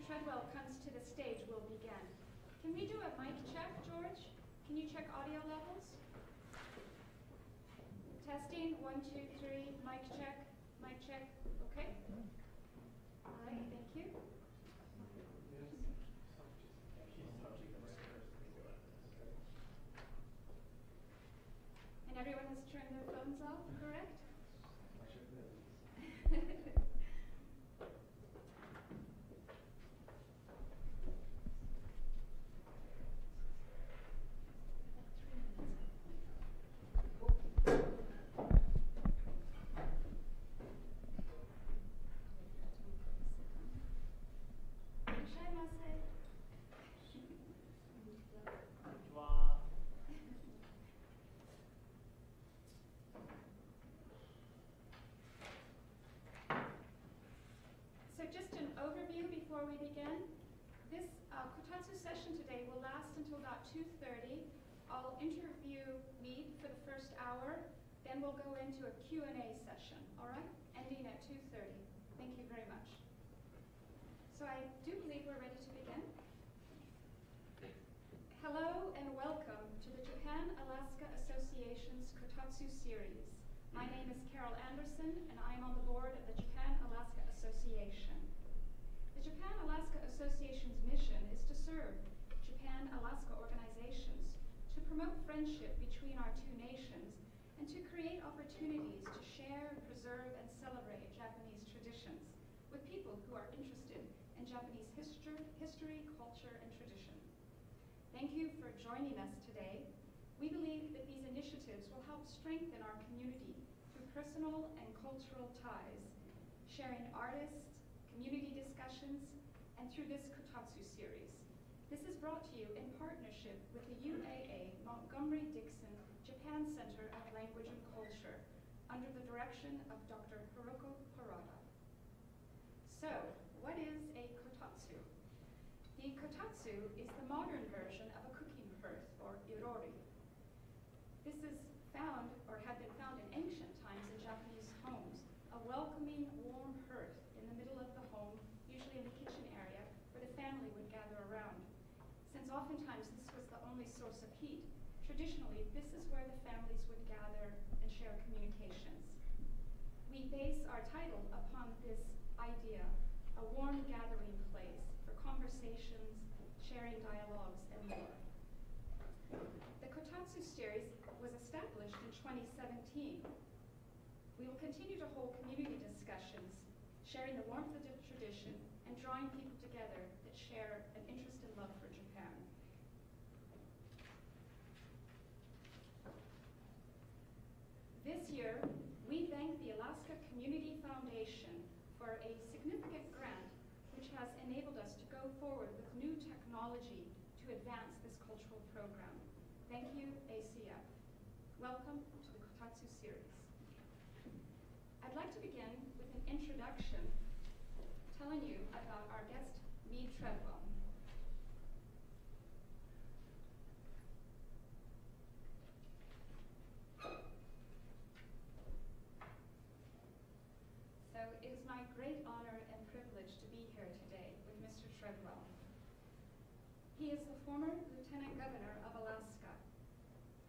Treadwell comes to the stage, we'll begin. Can we do a mic check, George? Can you check audio levels? Testing, 1, 2, 3, mic check, okay? All right, thank you. And everyone has turned their phones off, correct? So just an overview before we begin. This Kotatsu session today will last until about 2:30. I'll interview Mead for the first hour, then we'll go into a Q&A session, all right? Ending at 2:30. Thank you very much. So I do believe we're ready to begin. Hello and welcome to the Japan-Alaska Association's Kotatsu series. My name is Carol Anderson, and I'm on the board of the Japan-Alaska Association. The Japan-Alaska Association's mission is to serve Japan-Alaska organizations, to promote friendship between our two nations, and to create opportunities to share, preserve, and celebrate Japanese traditions with people who are interested in Japanese history, culture, and tradition. Thank you for joining us today. We believe that these initiatives will help strengthen our community through personal and cultural ties, sharing artists, community discussions, and through this Kotatsu series. This is brought to you in partnership with the UAA Montgomery-Dixon Japan Center of Language and Culture under the direction of Dr. Hiroko Harada. So, what is a kotatsu? The kotatsu is the modern version of a cooking hearth, or irori. This is found, or had been found in ancient times in Japanese homes, a welcoming, warm hearth in the middle of the home, usually in the kitchen area, where the family would gather around. Since oftentimes this was the only source of heat, traditionally this is where the families would gather and share communications. We base our title upon this idea, a warm gathering place for conversations, sharing dialogues, and more. The Kotatsu series was established in 2017. We will continue to hold community discussions, sharing the warmth of the tradition and drawing people together that share an interest and love for Japan. This year, we thank the Alaska Community Foundation for a significant grant which has enabled us to go forward with new technology to advance this cultural program. Thank you, ACF. Welcome to the Kotatsu series. I'd like to begin with an introduction telling you about our guest, Mead Treadwell. So it is my great honor and privilege to be here today with Mr. Treadwell. He is the former Lieutenant Governor of Alaska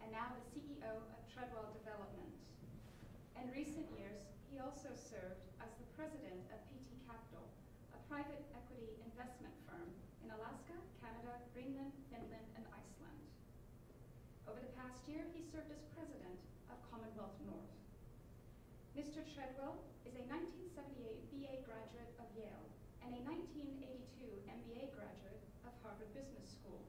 and now the CEO of Treadwell Development. In recent years, he also served as the president of PT Capital, a private equity investment firm in Alaska, Canada, Greenland, Finland, and Iceland. Over the past year, he served as president of Commonwealth North. Mr. Treadwell is a 1978 BA graduate of Yale and a 1982 MBA graduate of Harvard Business School.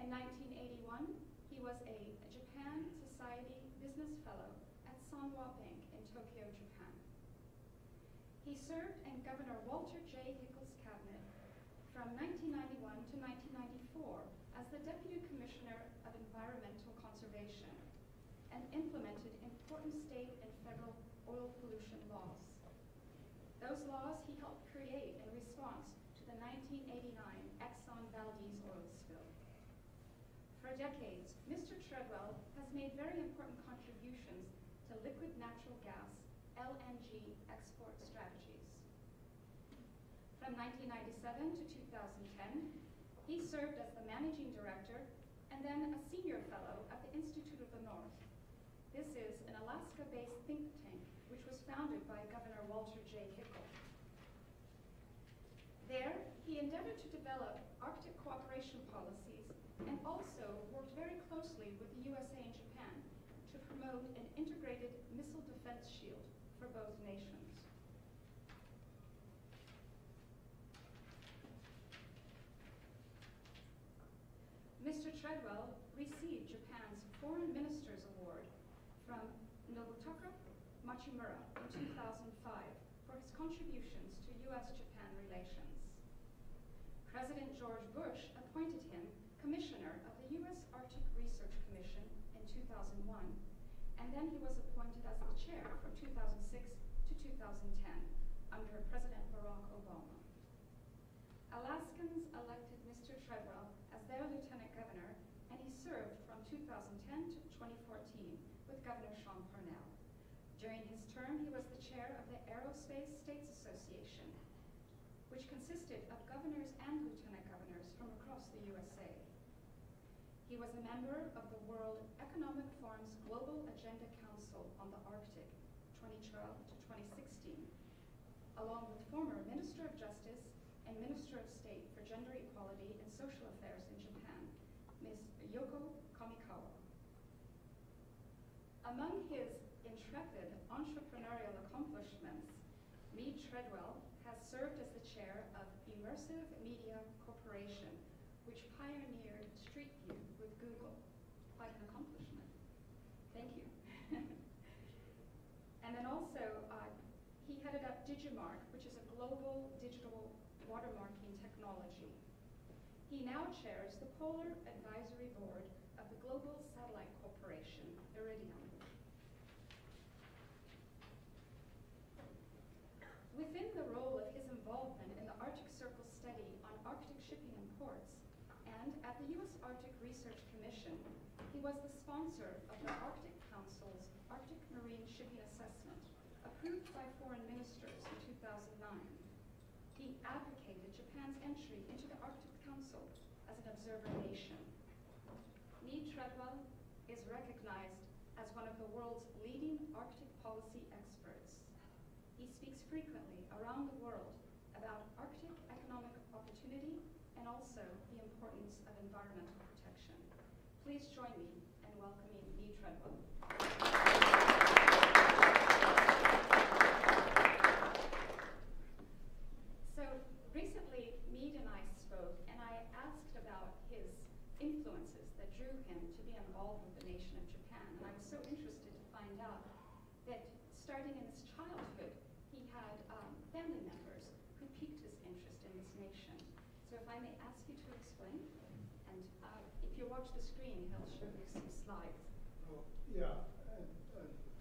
In 1981, he was a Japan Society Business Fellow at Sanwa Bank in Tokyo, Japan. He served in Governor Walter J. Hickles' cabinet from 1991 to 1994 as the Deputy Commissioner of Environmental Conservation and implemented important state and federal oil pollution laws. Those laws he helped create in response to the 1989 Exxon Valdez oil spill. For decades, Mr. Treadwell has made very important contributions to liquid natural gas, LNG, export strategies. From 1997 to 2010, he served as the managing director and then a senior fellow at the Institute of the North. This is an Alaska-based think tank which was founded by Governor Walter J. Hickel. There, he endeavored to develop Arctic cooperation policies and also worked very closely with the USA and Japan to promote an integrated missile defense shield for both nations. Mr. Treadwell received Japan's Foreign Minister's Award from Nobutaka Machimura in 2005 for his contributions to U.S.-Japan relations. President George Bush appointed him Commissioner of the U.S. Arctic Research Commission in 2001, and then he was appointed as the chair from 2006 to 2010 under President Barack Obama. Alaskans elected Mr. Treadwell as their lieutenant governor, and he served from 2010 to 2014 with Governor Sean Parnell. During his term, he was the chair of the Aerospace States Association, which consisted of governors and lieutenant governors from across the USA. He was a member of the World Economic Forum's Global Agenda Council on the Arctic, 2012 to 2016, along with former Minister of Justice and Minister of State for Gender Equality and Social Affairs in Japan, Ms. Yoko Kamikawa. Among his intrepid entrepreneurial accomplishments, Mead Treadwell has served as the chair of Immersive Media Corporation, which pioneered Street View with Google. Quite an accomplishment. Thank you. And then also, he headed up Digimark, which is a global digital watermarking technology. He now chairs the Polar Advisory Board of the Global Satellite Corporation, Iridium. Within the role of his involvement in the Arctic Circle study on Arctic shipping and ports, and at the U.S. Arctic Research Commission, he was the sponsor of the Arctic Council's Arctic Marine Shipping Assessment, approved by foreign ministers in 2009. He advocated Japan's entry into the Arctic Council as an observer nation. Mead Treadwell is recognized as one of the world's leading Arctic policy experts. He speaks frequently around the world about Arctic economic opportunity and also the importance of environmental protection. Please join me in welcoming Mead Treadwell. So recently, Mead and I spoke, and I asked about his influences that drew him to be involved with the nation of Japan. And I was so interested to find out that starting in his childhood, he had family members who piqued his interest in this nation. So if I may ask you to explain, and if you watch the screen, he'll show you some slides. Well, yeah.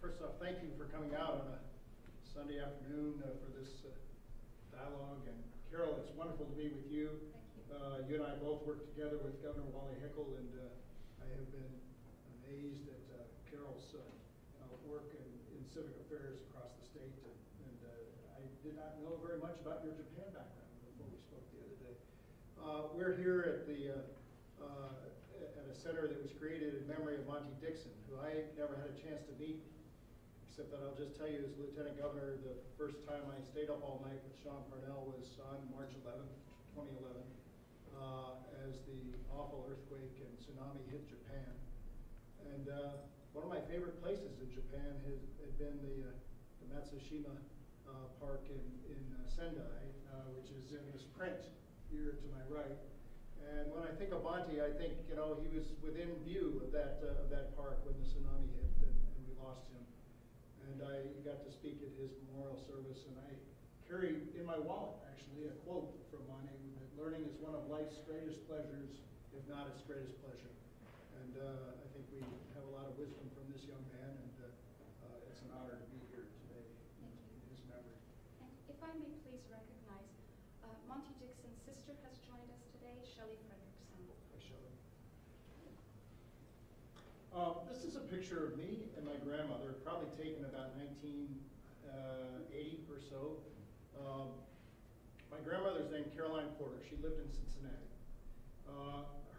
First off, thank you for coming out on a Sunday afternoon for this dialogue. And Carol, it's wonderful to be with you. Thank you. You and I both worked together with Governor Wally Hickel, and I have been amazed at Carol's work in civic affairs across the state. And I did not know very much about your Japan background before we spoke the other day. We're here at a center that was created in memory of Monty Dixon, who I never had a chance to meet, except that I'll just tell you, as Lieutenant Governor, the first time I stayed up all night with Sean Parnell was on March 11th, 2011, as the awful earthquake and tsunami hit Japan. And one of my favorite places in Japan had been the Matsushima Park in Sendai, which is in this print here to my right. And when I think of Monty, I think, he was within view of that park when the tsunami hit, and we lost him. And I got to speak at his memorial service, and I carry in my wallet, actually, a quote from Monty, that learning is one of life's greatest pleasures, if not its greatest pleasure. And I think we have a lot of wisdom from this young man, and it's an honor to be here today in his memory. And if I may please recognize, Monty Dixon's sister has joined us today, Shelley Fredrickson. Hi, Shelley. This is a picture of me and my grandmother, probably taken about 1980 or so. My grandmother's named Caroline Porter. She lived in Cincinnati.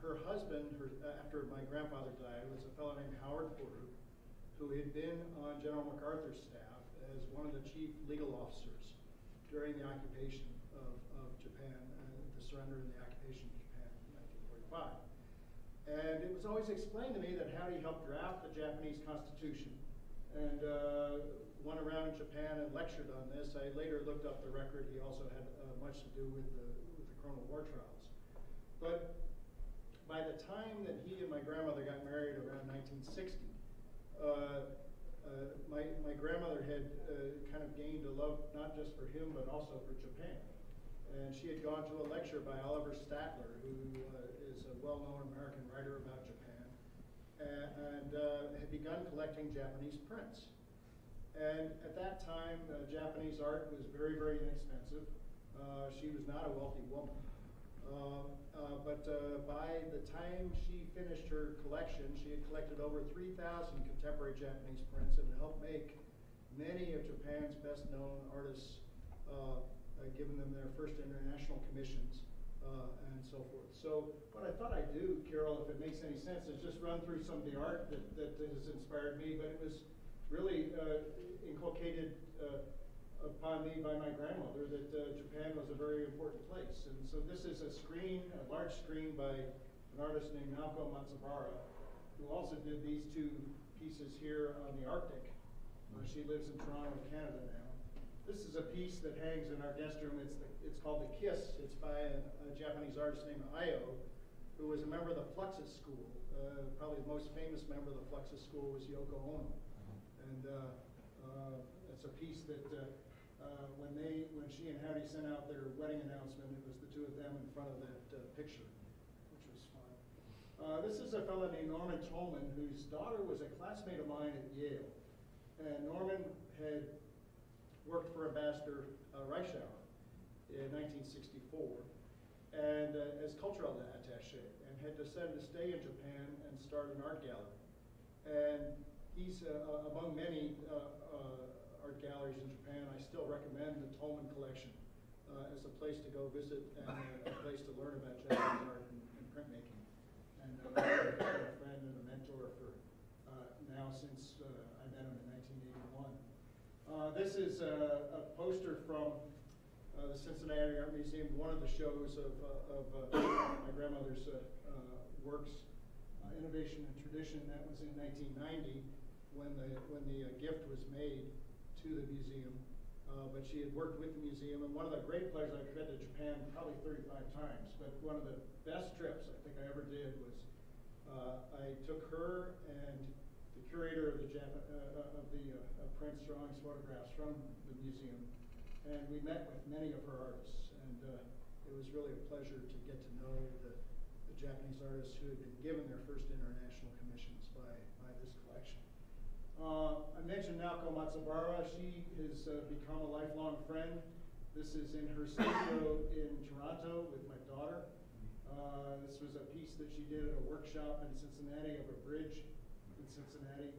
Her husband, after my grandfather died, was a fellow named Howard Porter, who had been on General MacArthur's staff as one of the chief legal officers during the occupation of Japan, the surrender and the occupation of Japan in 1945. And it was always explained to me that Howdy helped draft the Japanese Constitution and went around in Japan and lectured on this. I later looked up the record. He also had much to do with the Colonial War trials. But by the time that he and my grandmother got married around 1960, my grandmother had kind of gained a love not just for him but also for Japan. And she had gone to a lecture by Oliver Statler, who is a well-known American writer about Japan, and had begun collecting Japanese prints. And at that time, Japanese art was very, very inexpensive. She was not a wealthy woman. But by the time she finished her collection, she had collected over 3,000 contemporary Japanese prints and helped make many of Japan's best-known artists, giving them their first international commissions and so forth. So what I thought I'd do, Carol, if it makes any sense, is just run through some of the art that has inspired me, but it was really inculcated upon me by my grandmother that Japan was a very important place. And so this is a large screen by an artist named Naoko Matsubara, who also did these two pieces here on the Arctic. She lives in Toronto, Canada now. This is a piece that hangs in our guest room. It's called The Kiss. It's by a Japanese artist named Ayo, who was a member of the Fluxus School. Probably the most famous member of the Fluxus School was Yoko Ono. And it's a piece that when she and Howdy sent out their wedding announcement, it was the two of them in front of that picture, which was fun. This is a fellow named Norman Tolman, whose daughter was a classmate of mine at Yale. And Norman had worked for Ambassador Reischauer in 1964 and as cultural attaché, and had decided to stay in Japan and start an art gallery. And he's among many art galleries in Japan. I still recommend the Tolman collection as a place to go visit and a place to learn about Japanese art and printmaking. And I've been a friend and a mentor for now since I met him in 1981. This is a poster from the Cincinnati Art Museum, one of the shows of my grandmother's works, Innovation and Tradition. That was in 1990 when the gift was made to the museum. But she had worked with the museum, and one of the great pleasures, I've been to Japan probably 35 times, but one of the best trips I think I ever did was I took her and the curator of the prints, drawings, photographs from the museum, and we met with many of her artists, and it was really a pleasure to get to know the Japanese artists who had been given their first international commissions by this collection. I mentioned Naoko Matsubara. She has become a lifelong friend. This is in her studio in Toronto with my daughter. This was a piece that she did at a workshop in Cincinnati of a bridge in Cincinnati.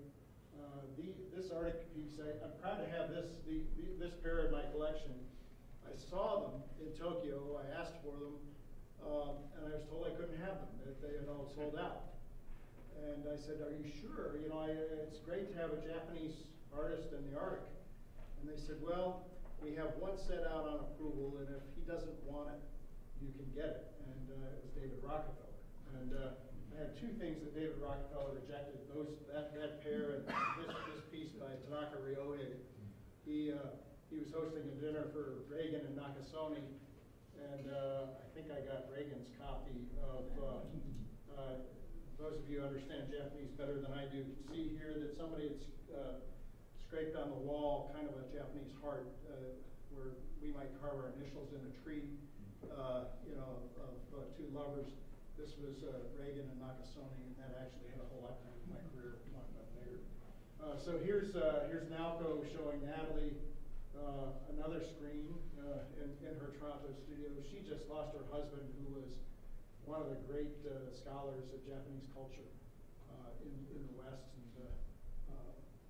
This Arctic piece, I'm proud to have this pair in my collection. I saw them in Tokyo. I asked for them, and I was told I couldn't have them, that they had all sold out. And I said, "Are you sure? You know, it's great to have a Japanese artist in the Arctic." And they said, "Well, we have one set out on approval, and if he doesn't want it, you can get it." And it was David Rockefeller. And I had two things that David Rockefeller rejected: that pair and this piece by Tanaka Ryohei. He was hosting a dinner for Reagan and Nakasone, and I think I got Reagan's copy of. Those of you who understand Japanese better than I do see here that somebody had scraped on the wall kind of a Japanese heart where we might carve our initials in a tree, of two lovers. This was Reagan and Nakasone, and that actually had a whole lot to do with my career later. So here's Naoko showing Natalie another screen in her Toronto studio. She just lost her husband, who was one of the great scholars of Japanese culture in the West, and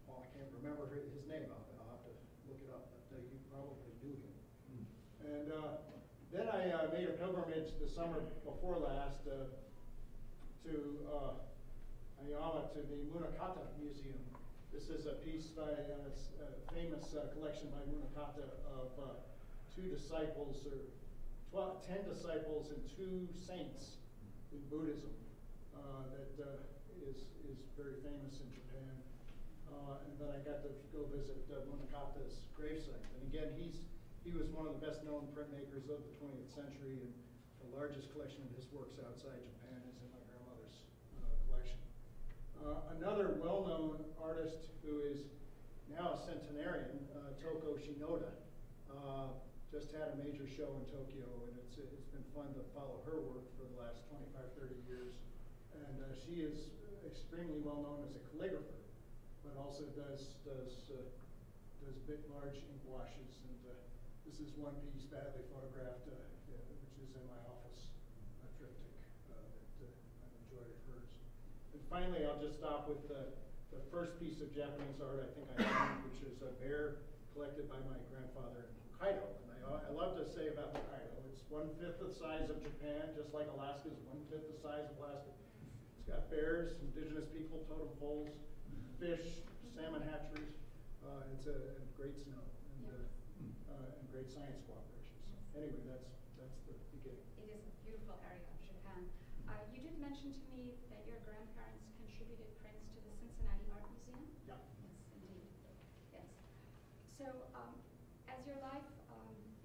I can't remember his name. I'll have to look it up, but you probably knew him. And pilgrimage the summer before last to Ayala to the Munakata Museum. This is a piece by a famous collection by Munakata of 2 disciples, or 10 disciples and 2 saints in Buddhism that is very famous in Japan. And then I got to go visit Munakata's gravesite. And again, he was one of the best-known printmakers of the 20th century, and the largest collection of his works outside Japan is in my grandmother's collection. Another well-known artist who is now a centenarian, Toko Shinoda, just had a major show in Tokyo, and it's been fun to follow her work for the last 25, 30 years. And she is extremely well-known as a calligrapher, but also does big, large ink washes. And this is one piece badly photographed, which is in my office, a triptych that I've enjoyed of hers. And finally, I'll just stop with the first piece of Japanese art I think I own, which is a bear collected by my grandfather in Hokkaido. And I love to say about Hokkaido, it's 1/5 the size of Japan, just like Alaska is 1/5 the size of Alaska. It's got bears, indigenous people, totem poles, fish, salmon hatcheries. It's a great snow and great science cooperation. So anyway, that's the beginning. It is a beautiful area of Japan. You did mention to me that your grandparents contributed prints to the Cincinnati Art Museum? Yeah. Yes, indeed. Yes. So as your life,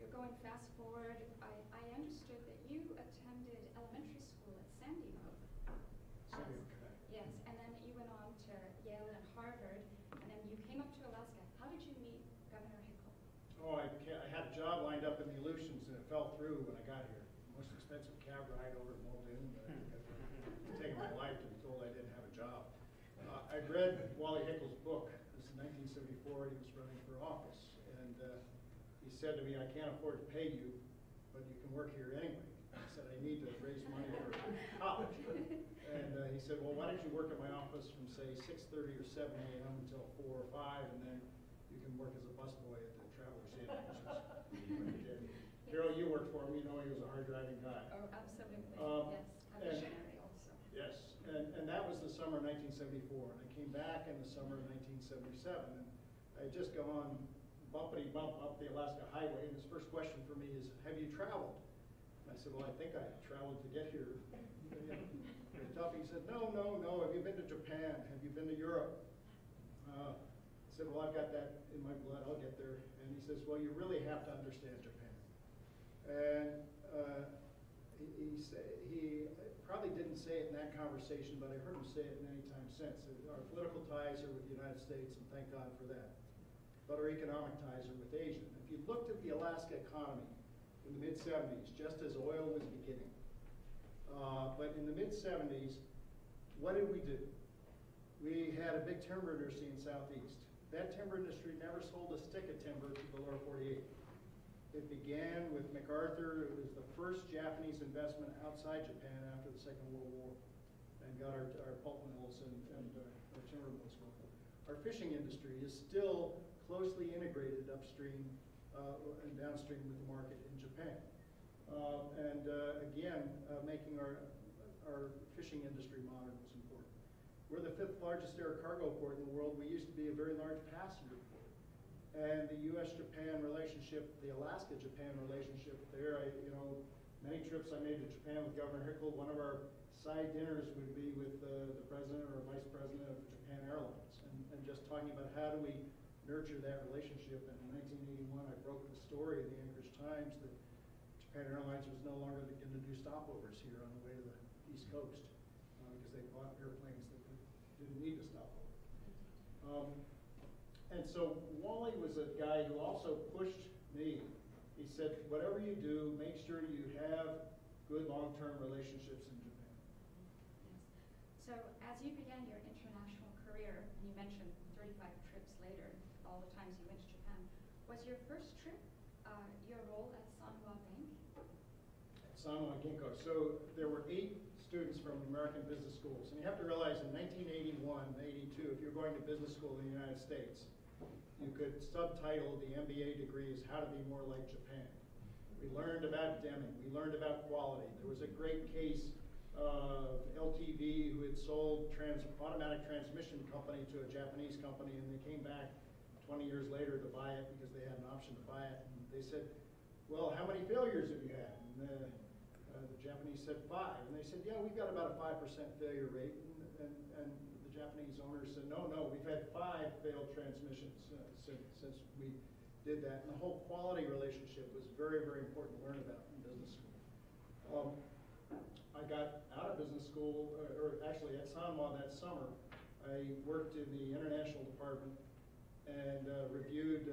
you're going fast forward, I understood that you attended elementary school at Sandy Hook. Sandy Hook, Quebec. Yes, and then you went on to Yale and Harvard, and then you came up to Alaska. How did you meet Governor Hickle? Oh, I had a job lined up in the Aleutians, and it fell through when I got here. Most expensive cab ride over to Muldoon. It's taken my life to be told I didn't have a job. I read Wally Hickle's book. This is 1974. He was running for office, and he said to me, "I can't afford to pay you, but you can work here anyway." I said, "I need to raise money for college." And he said, "Well, why don't you work at my office from, say, 6:30 or 7 a.m. until 4 or 5, and then you can work as a busboy at the Traveler's Inn," which is what he did. Carol, you worked for him. You know he was a hard-driving guy. Oh, absolutely. Um, Yes, a missionary also. Yes, and that was the summer of 1974. And I came back in the summer of 1977. And I had just gone bumpity bump up the Alaska Highway, and his first question for me is, "Have you traveled?" And I said, "Well, I think I traveled to get here." He said, no, have you been to Japan? Have you been to Europe? I said, "Well, I've got that in my blood, I'll get there." And he says, "Well, you really have to understand Japan." And he probably didn't say it in that conversation, but I've heard him say it many times since. Our political ties are with the United States, and thank God for that. But our economic ties are with Asia. If you looked at the Alaska economy in the mid-70s, just as oil was beginning, but in the mid-70s, what did we do? We had a big timber industry in Southeast. That timber industry never sold a stick of timber to the lower 48. It began with MacArthur. It was the first Japanese investment outside Japan after the Second World War, and got our pulp mills and our timber mills going. Our fishing industry is still closely integrated upstream and downstream with the market in Japan. Again, making our fishing industry modern was important. We're the 5th largest air cargo port in the world. We used to be a very large passenger port. And the U.S.-Japan relationship, the Alaska-Japan relationship there, many trips I made to Japan with Governor Hickle, one of our side dinners would be with the president or vice president of Japan Airlines, and just talking about how do we nurture that relationship. And in 1981, I broke the story in the Anchorage Times that Japan Airlines was no longer going to do stopovers here on the way to the East Coast because they bought airplanes that didn't need to stop over. And so Wally was a guy who also pushed me. He said, "Whatever you do, make sure you have good long-term relationships in Japan." Yes. So as you began your international career, and you mentioned 35 trips later, all the times you went to Japan, was your first trip your role at Sanwa Bank? At Sanwa Ginkgo. So there were 8 students from American business schools. And you have to realize in 1981, 82, if you're going to business school in the United States, you could subtitle the MBA degree as How to Be More Like Japan. We learned about Deming. We learned about quality. There was a great case of LTV who had sold automatic transmission company to a Japanese company, and they came back 20 years later to buy it because they had an option to buy it. And they said, well, how many failures have you had? And the Japanese said 5. And they said, yeah, we've got about a 5% failure rate. And the Japanese owner said, no, we've had 5 failed transmissions since we did that. And the whole quality relationship was very, very important to learn about in business school. I got out of business school, or actually at Sanwa that summer. I worked in the international department and reviewed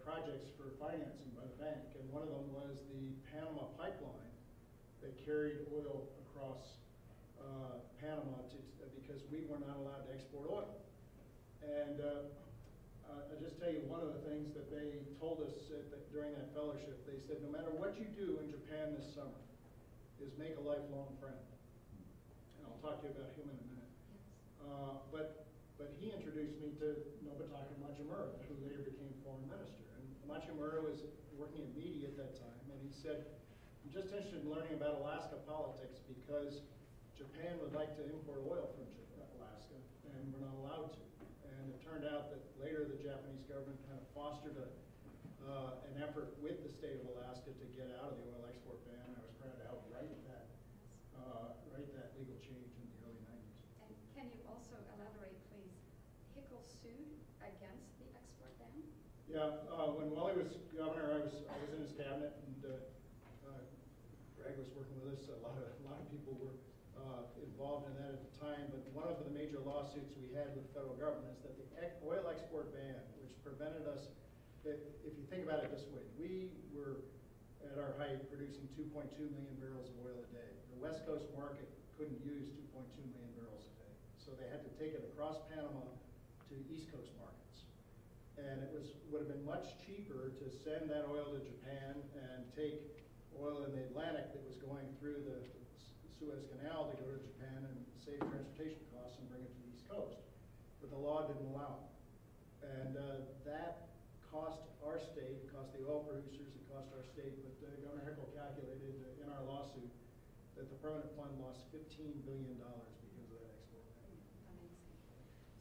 projects for financing by the bank. And one of them was the Panama pipeline that carried oil across Panama because we were not allowed to export oil. And I'll just tell you one of the things that they told us during that fellowship. They said, no matter what you do in Japan this summer, is make a lifelong friend. And I'll talk to you about him in a minute. But he introduced me to Nobutaka Machimura, who later became foreign minister. And Machimura was working at Mead at that time, and he said, I'm just interested in learning about Alaska politics because Japan would like to import oil from Alaska, and we're not allowed to. And it turned out that later the Japanese government kind of fostered an effort with the state of Alaska to get out of the oil export ban. I was proud to help write that legal change in the early 90s. And can you also elaborate, please? Hickel sued against the export ban? Yeah, when Wally was governor, I was in his cabinet, and Greg was working with us. A lot of people were involved in that at the time. But one of the major lawsuits we had with the federal government is that the oil export ban, which prevented us. If you think about it this way, we were at our height producing 2.2 million barrels of oil a day. The West Coast market couldn't use 2.2 million barrels a day. So they had to take it across Panama to East Coast markets. And it would have been much cheaper to send that oil to Japan and take oil in the Atlantic that was going through the Suez Canal to go to Japan and save transportation costs and bring it to the East Coast. But the law didn't allow it. And that cost our state, it cost the oil producers, it cost our state, but Governor Hickel calculated in our lawsuit that the permanent fund lost $15 billion because of that export ban. Amazing.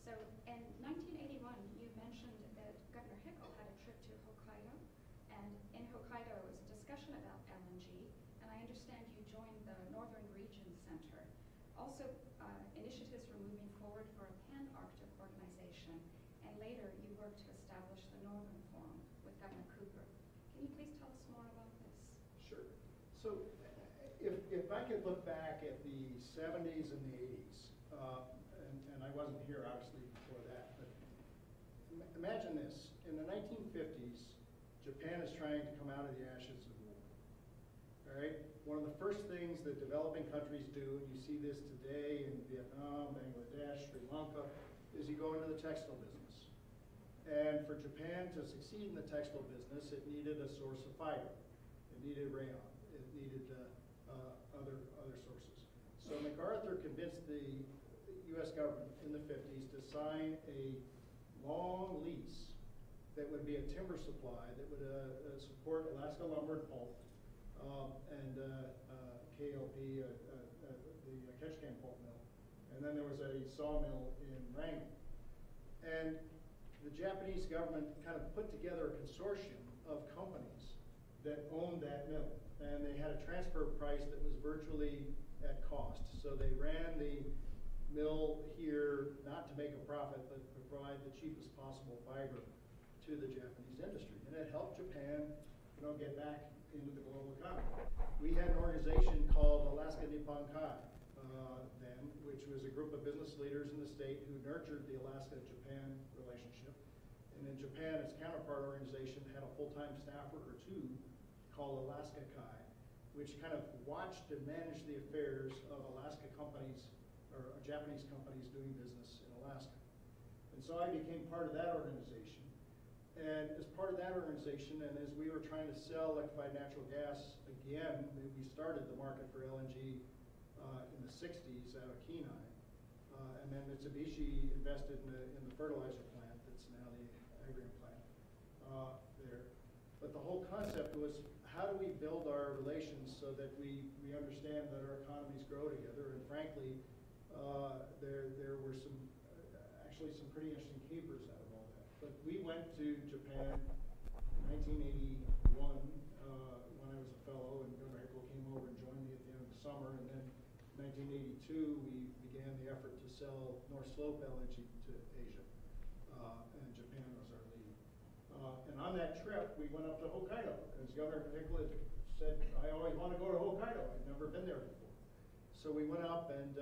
So in 1981, you mentioned that Governor Hickel had a trip to Hokkaido, and in Hokkaido was a discussion about LNG, and I understand you joined the Northern Region Center. Also, initiatives were moving forward for a pan-Arctic organization, and later you worked to establish the Northern Forum with Governor Cooper. Can you please tell us more about this? Sure. So if I could look back at the 70s and the 80s, and I wasn't here obviously before that, but imagine this. In the 1950s, Japan is trying to come out of the ashes of war. All right? One of the first things that developing countries do, and you see this today in Vietnam, Bangladesh, Sri Lanka, is you go into the textile business. And for Japan to succeed in the textile business, it needed a source of fiber. It needed rayon. It needed other sources. So MacArthur convinced the U.S. government in the 50s to sign a long lease that would be a timber supply that would support Alaska Lumber and Pulp and KLP, the Ketchikan pulp mill. And then there was a sawmill in Wrangell. And the Japanese government kind of put together a consortium of companies that owned that mill. And they had a transfer price that was virtually at cost. So they ran the mill here not to make a profit, but to provide the cheapest possible fiber to the Japanese industry. And it helped Japan, get back into the global economy. We had an organization called Alaska Nippon Kai then, which was a group of business leaders in the state who nurtured the Alaska-Japan relationship. And in Japan, its counterpart organization had a full-time staffer or two called Alaska Kai, which kind of watched and managed the affairs of Alaska companies or Japanese companies doing business in Alaska. And so I became part of that organization. And as part of that organization, and as we were trying to sell liquefied natural gas again, we started the market for LNG in the 60s out of Kenai. And then Mitsubishi invested in the fertilizer plant that's now the Agrium plant there. But the whole concept was, how do we build our relations so that we understand that our economies grow together? And frankly, there were actually some pretty interesting capers out of all that. But we went to Japan in 1981 when I was a fellow, and Governor Hickel came over and joined me at the end of the summer. And then in 1982, we began the effort to sell North Slope LNG to Asia, and Japan was our lead. And on that trip, we went up to Hokkaido, because Governor Hickel had said, I always want to go to Hokkaido. I'd never been there before. So we went up, and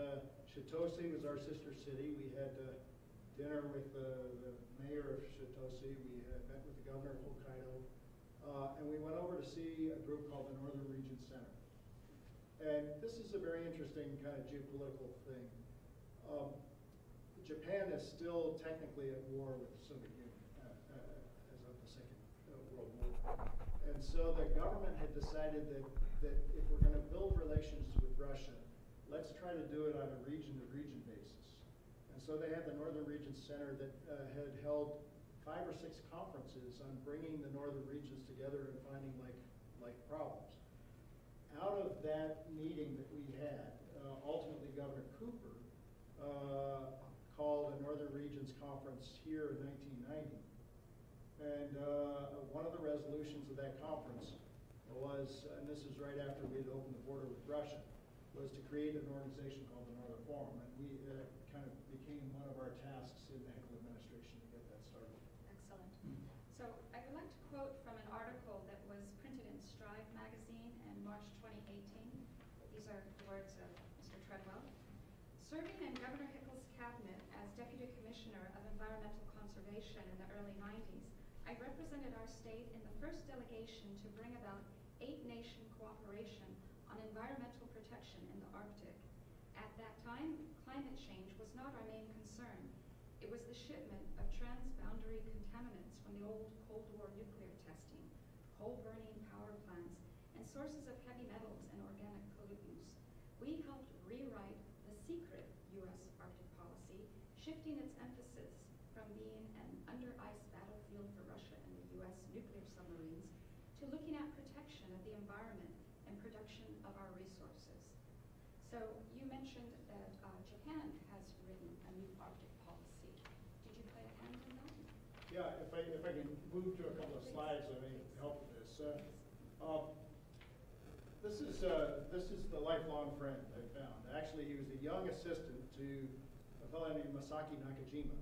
Shitose was our sister city. We had dinner with the mayor of Shitose. We had met with the governor of Hokkaido. And we went over to see a group called the Northern Region Center. And this is a very interesting kind of geopolitical thing. Japan is still technically at war with the Soviet Union as of the Second World War. And so the government had decided that if we're going to build relations with Russia, let's try to do it on a region-to-region basis. And so they had the Northern Region Center that had held 5 or 6 conferences on bringing the northern regions together and finding like problems. Out of that meeting that we had, ultimately Governor Cooper called a Northern Regions Conference here in 1990. And one of the resolutions of that conference was, and this is right after we had opened the border with Russia, was to create an organization called the Northern Forum. And we kind of became one of our tasks in the Hickel administration to get that started. Excellent. So I would like to quote from an article that was printed in Stride magazine in March 2018. These are the words of Mr. Treadwell. Serving in Governor Hickel's cabinet as Deputy Commissioner of Environmental Conservation in the early 90s, I represented our state in the first delegation to bring about 8-nation cooperation on environmental protection in the Arctic. At that time, climate change was not our main concern. It was the shipment of transboundary contaminants from the old Cold War nuclear testing, coal-burning power plants, and sources of heavy metals and organic pollutants. We helped rewrite the secret U.S. Arctic policy, shifting its emphasis from being an under-ice battlefield for Russia and the U.S. nuclear submarines to looking at protection of the environment and production of our resources. So you mentioned that Japan has written a new Arctic policy. Did you play a hand in that? Yeah, if I can move to a couple of slides that may help with this. This is the lifelong friend I found. Actually, he was a young assistant to a fellow named Masaki Nakajima.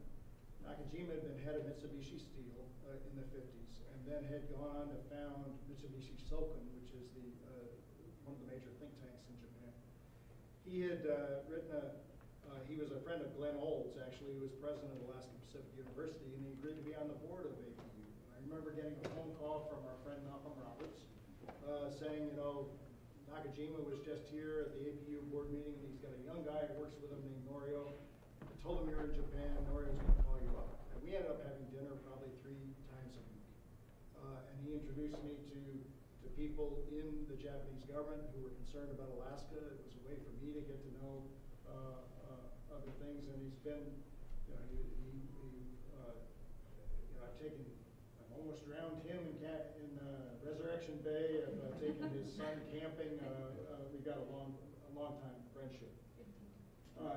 Nakajima had been head of Mitsubishi Steel in the 50s, and then had gone on to found Mitsubishi Silken, which is one of the major think tanks in Japan. He had he was a friend of Glenn Olds, actually, who was president of Alaska Pacific University, and he agreed to be on the board of APU. And I remember getting a phone call from our friend Malcolm Roberts saying, Nakajima was just here at the APU board meeting, and he's got a young guy who works with him named Norio. I told him you're in Japan, Norio's going to call you up. And we ended up having dinner probably 3 times a week. And he introduced me to people in the Japanese government who were concerned about Alaska. It was a way for me to get to know other things, and he's been, I've almost drowned him in Resurrection Bay. I've taken his son camping. We've got a long time friendship.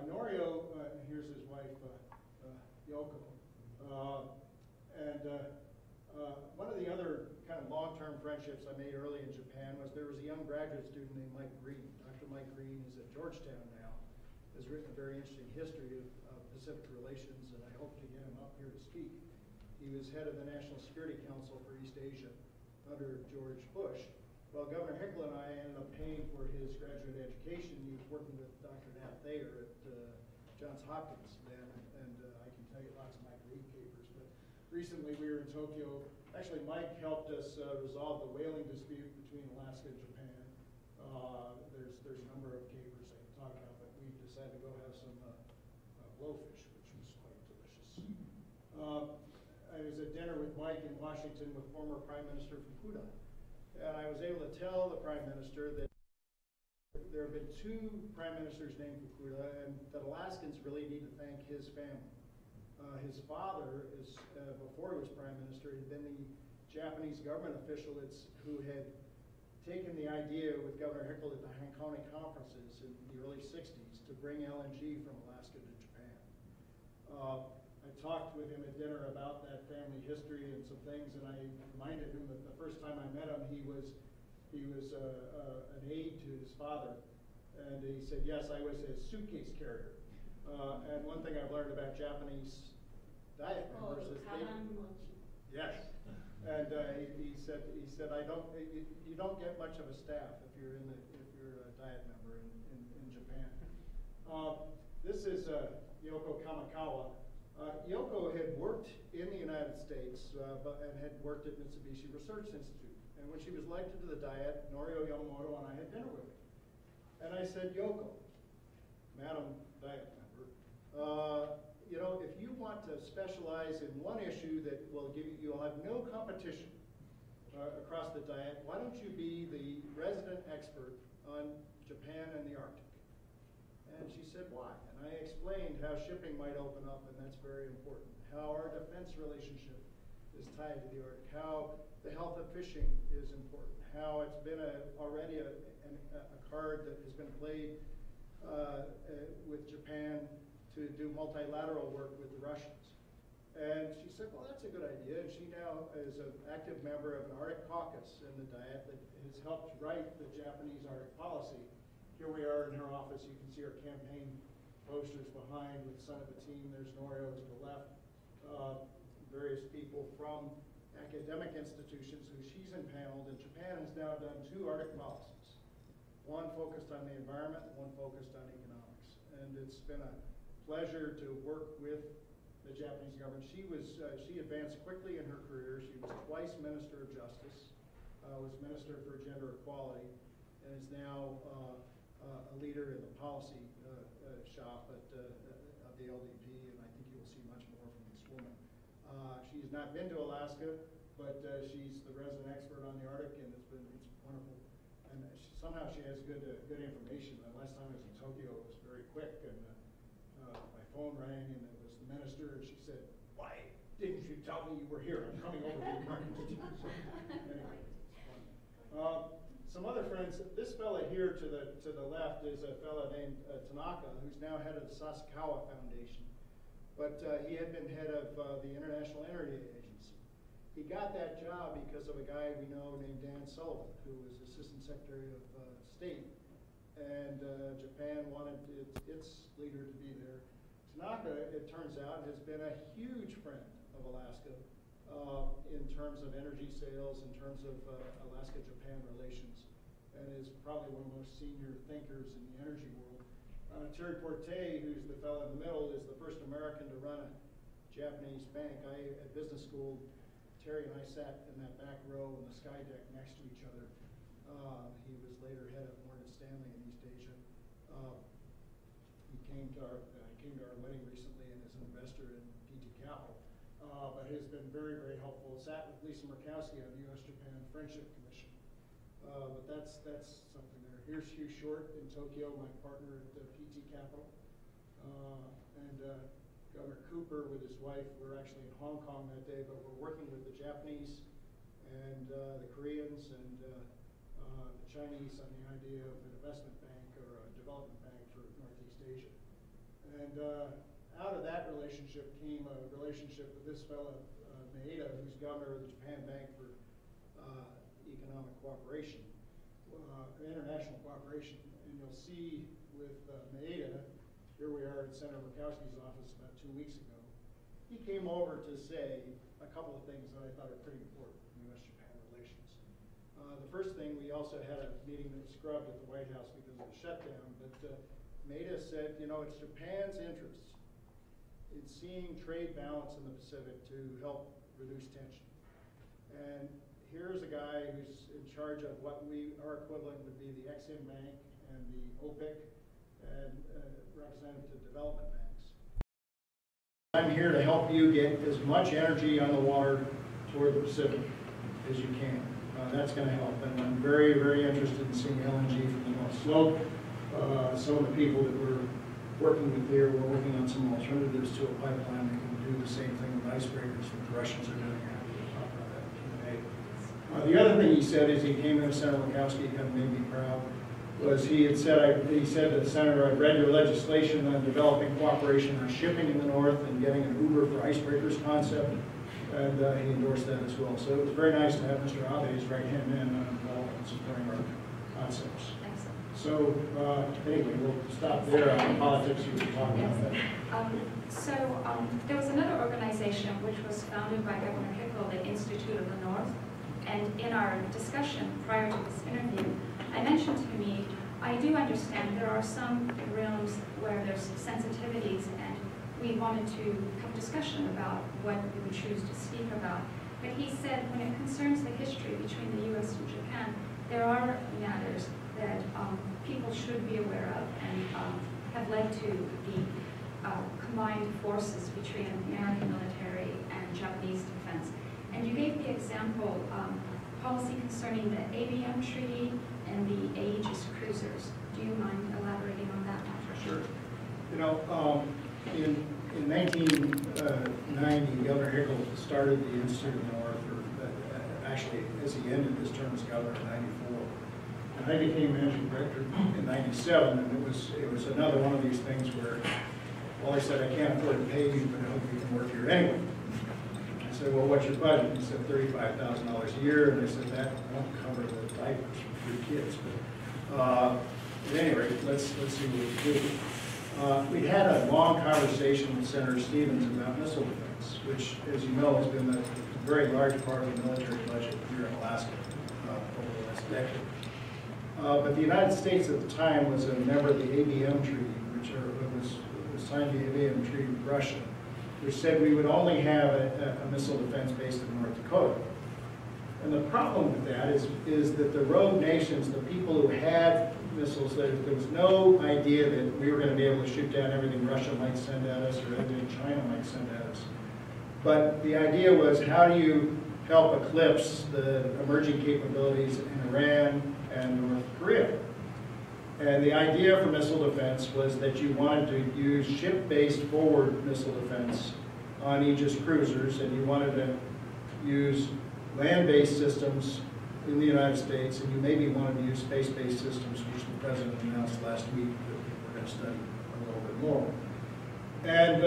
Norio, here's his wife, Yoko. One of the other kind of long-term friendships I made early in Japan was there was a young graduate student named Mike Green. Dr. Mike Green is at Georgetown now, has written a very interesting history of Pacific relations, and I hope to get him up here to speak. He was head of the National Security Council for East Asia under George Bush. Well, Governor Hickel and I ended up paying for his graduate education. He was working with Dr. Nat Thayer at Johns Hopkins then, and I can tell you lots of Mike Green capers. But recently we were in Tokyo. Actually, Mike helped us resolve the whaling dispute between Alaska and Japan. There's a number of capers I can talk about, but we decided to go have some blowfish, which was quite delicious. I was at dinner with Mike in Washington with former Prime Minister Fukuda. And I was able to tell the Prime Minister that there have been 2 Prime Ministers named Fukuda, and that Alaskans really need to thank his family. His father, before he was Prime Minister, had been the Japanese government official who had taken the idea with Governor Hickel at the Hancock conferences in the early 60s to bring LNG from Alaska to Japan. I talked with him at dinner about that family history and some things, and I reminded him that the first time I met him, he was an aide to his father, and he said, yes, I was his suitcase carrier. And one thing I've learned about Japanese diet members is yes, and he said you don't get much of a staff if you're a diet member in Japan. This is Yoko Kamikawa. Yoko had worked in the United States and had worked at Mitsubishi Research Institute. And when she was elected to the Diet, Norio Yamamoto and I had dinner with her. And I said, Yoko, Madam Diet member, if you want to specialize in one issue that will give you'll have no competition across the Diet, why don't you be the resident expert on Japan and the Arctic? And she said, why? And I explained how shipping might open up, and that's very important. How our defense relationship is tied to the Arctic. How the health of fishing is important. How it's been already a card that has been played with Japan to do multilateral work with the Russians. And she said, well, that's a good idea. And she now is an active member of an Arctic caucus in the Diet that has helped write the Japanese Arctic policy. Here we are in her office. You can see our campaign posters behind with the son of the team. There's Norio to the left. Various people from academic institutions who she's impaneled. And Japan has now done 2 Arctic policies. One focused on the environment, one focused on economics. And it's been a pleasure to work with the Japanese government. She advanced quickly in her career. She was twice Minister of Justice, was Minister for Gender Equality, and is now a leader in the policy shop of the LDP, and I think you will see much more from this woman. She's not been to Alaska, but she's the resident expert on the Arctic, and it's wonderful. And somehow she has good information. The last time I was in Tokyo, it was very quick, and my phone rang, and it was the minister, and she said, "Why didn't you tell me you were here? I'm coming over to the market." Anyway, some other friends. This fella here to the left is a fella named Tanaka, who's now head of the Sasakawa Foundation. But he had been head of the International Energy Agency. He got that job because of a guy we know named Dan Sullivan, who was Assistant Secretary of State. And Japan wanted its leader to be there. Tanaka, it turns out, has been a huge friend of Alaska in terms of energy sales, in terms of Alaska-Japan relations, and is probably one of the most senior thinkers in the energy world. Terry Porte, who's the fellow in the middle, is the first American to run a Japanese bank. At business school, Terry and I sat in that back row in the sky deck next to each other. He was later head of Morgan Stanley in East Asia. He came to our wedding recently and is an investor in PT Capital, but has been very, very helpful. Sat with Lisa Murkowski on the U.S.-Japan Friendship Commission. But that's something there. Here's Hugh Short in Tokyo, my partner at PT Capital. And Governor Cooper with his wife, we're actually in Hong Kong that day, but we're working with the Japanese and the Koreans and the Chinese on the idea of an investment bank or a development bank for Northeast Asia. And out of that relationship came a relationship with this fellow, Mead, who's governor of the Japan Bank for Economic Cooperation, International Cooperation. And you'll see with Mead, here we are in Senator Murkowski's office about 2 weeks ago. He came over to say a couple of things that I thought are pretty important in U.S.-Japan relations. The first thing, we also had a meeting that was scrubbed at the White House because of the shutdown, but Maeda said, it's Japan's interest in seeing trade balance in the Pacific to help reduce tension. And here's a guy who's in charge of what our equivalent would be the Ex-Im Bank and the OPIC and representative to development banks. I'm here to help you get as much energy on the water toward the Pacific as you can. That's going to help. And I'm very, very interested in seeing LNG from the North Slope. Some of the people that we're working with here, we're working on some alternatives to a pipeline that can do the same thing with icebreakers that the Russians are doing. We'll talk about that in Q&A. The other thing he said is he came in, Senator Murkowski, kind of made me proud, was he said to the Senator, I've read your legislation on developing cooperation on shipping in the North and getting an Uber for icebreakers concept, and he endorsed that as well. So it was very nice to have Mr. Abe's right-hand man involved in supporting our concepts. Excellent. So anyway, we'll stop there on politics you were talking Yes. about. There was another organization which was founded by Governor Hickel, the Institute of the North, and in our discussion prior to this interview, I mentioned to Mead, I do understand there are some rooms where there's sensitivities, and we wanted to have discussion about what we would choose to speak about. But he said when it concerns the history between the U.S. and Japan, there are matters that people should be aware of and have led to the combined forces between American military and Japanese defense. And you gave the example, policy concerning the ABM treaty and the Aegis cruisers. Do you mind elaborating on that matter? Sure. You know, in 1990, Governor Hickel started the Institute of the North, or actually as he ended his term as governor in 94. And I became managing director in 97, and it was another one of these things where, well, I said, I can't afford to pay you, but I hope you can work here anyway. I said, well, what's your budget? He said, $35,000 a year, and I said, that won't cover the diapers for 3 kids. But at any rate, let's see what we do. We had a long conversation with Senator Stevens about missile defense, which, as you know, has been a very large part of the military budget here in Alaska over the last decade. But the United States at the time was a member of the ABM Treaty, which was signed the ABM Treaty with Russia, which said we would only have a missile defense base in North Dakota. And the problem with that is that the rogue nations, the people who had missiles, there was no idea that we were going to be able to shoot down everything Russia might send at us or everything China might send at us. But the idea was, how do you help eclipse the emerging capabilities in Iran and North Korea? And the idea for missile defense was that you wanted to use ship-based forward missile defense on Aegis cruisers, and you wanted to use land-based systems in the United States, and you maybe wanted to use space-based systems, which the President announced last week that we're going to study a little bit more. And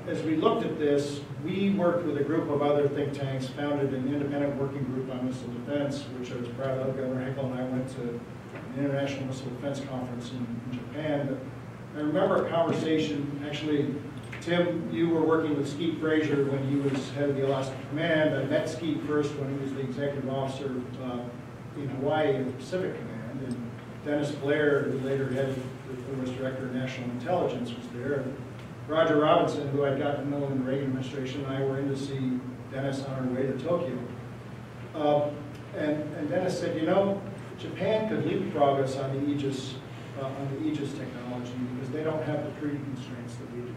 as we looked at this, we worked with a group of other think tanks, founded an independent working group on missile defense, which I was proud of. Governor Hickel and I went to an International Missile Defense Conference in Japan. But I remember a conversation, actually, Tim, you were working with Skeet Frazier when he was head of the Alaska Command. I met Skeet first when he was the executive officer in Hawaii in the Pacific Command. And Dennis Blair, who later headed was director of national intelligence, was there. And Roger Robinson, who I'd gotten to know in the Reagan administration, and I were in to see Dennis on our way to Tokyo. And Dennis said, you know, Japan could leapfrog us on the Aegis technology because they don't have the treaty constraints that we do.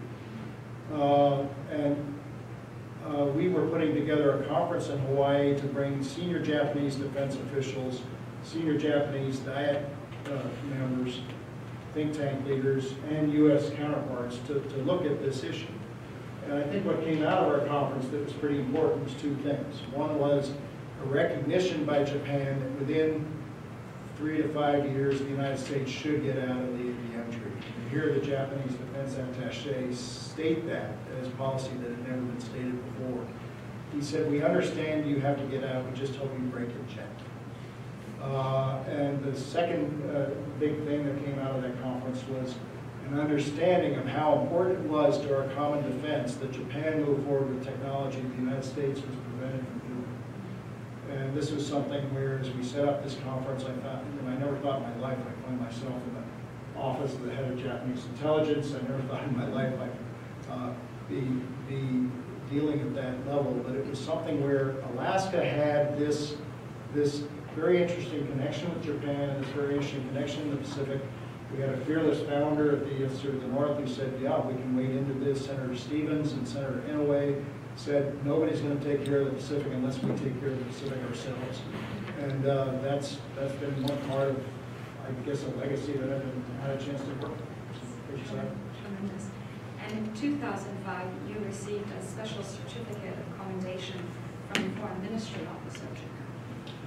We were putting together a conference in Hawaii to bring senior Japanese defense officials, senior Japanese Diet members, think tank leaders, and U.S. counterparts to look at this issue. And I think what came out of our conference that was pretty important was 2 things. One was a recognition by Japan that within 3 to 5 years, the United States should get out of the ABM Treaty. And here the Japanese defense attaché state that as policy that had never been stated before. He said, we understand you have to get out, we just hope you break it gently. And the second big thing that came out of that conference was an understanding of how important it was to our common defense that Japan moved forward with technology the United States was prevented from doing. And this was something where, as we set up this conference, I found, and I never thought in my life I'd find myself in the office of the head of Japanese intelligence. I never thought in my life I'd be dealing at that level. But it was something where Alaska had this very interesting connection with Japan, this very interesting connection in the Pacific. We had a fearless founder at the Institute of the North who said, yeah, we can wade into this. Senator Stevens and Senator Inouye said, nobody's going to take care of the Pacific unless we take care of the Pacific ourselves. And that's been one part of, I guess, a legacy that I've had a chance to work with. Tremendous. And in 2005, you received a special certificate of commendation from the foreign ministry on the subject?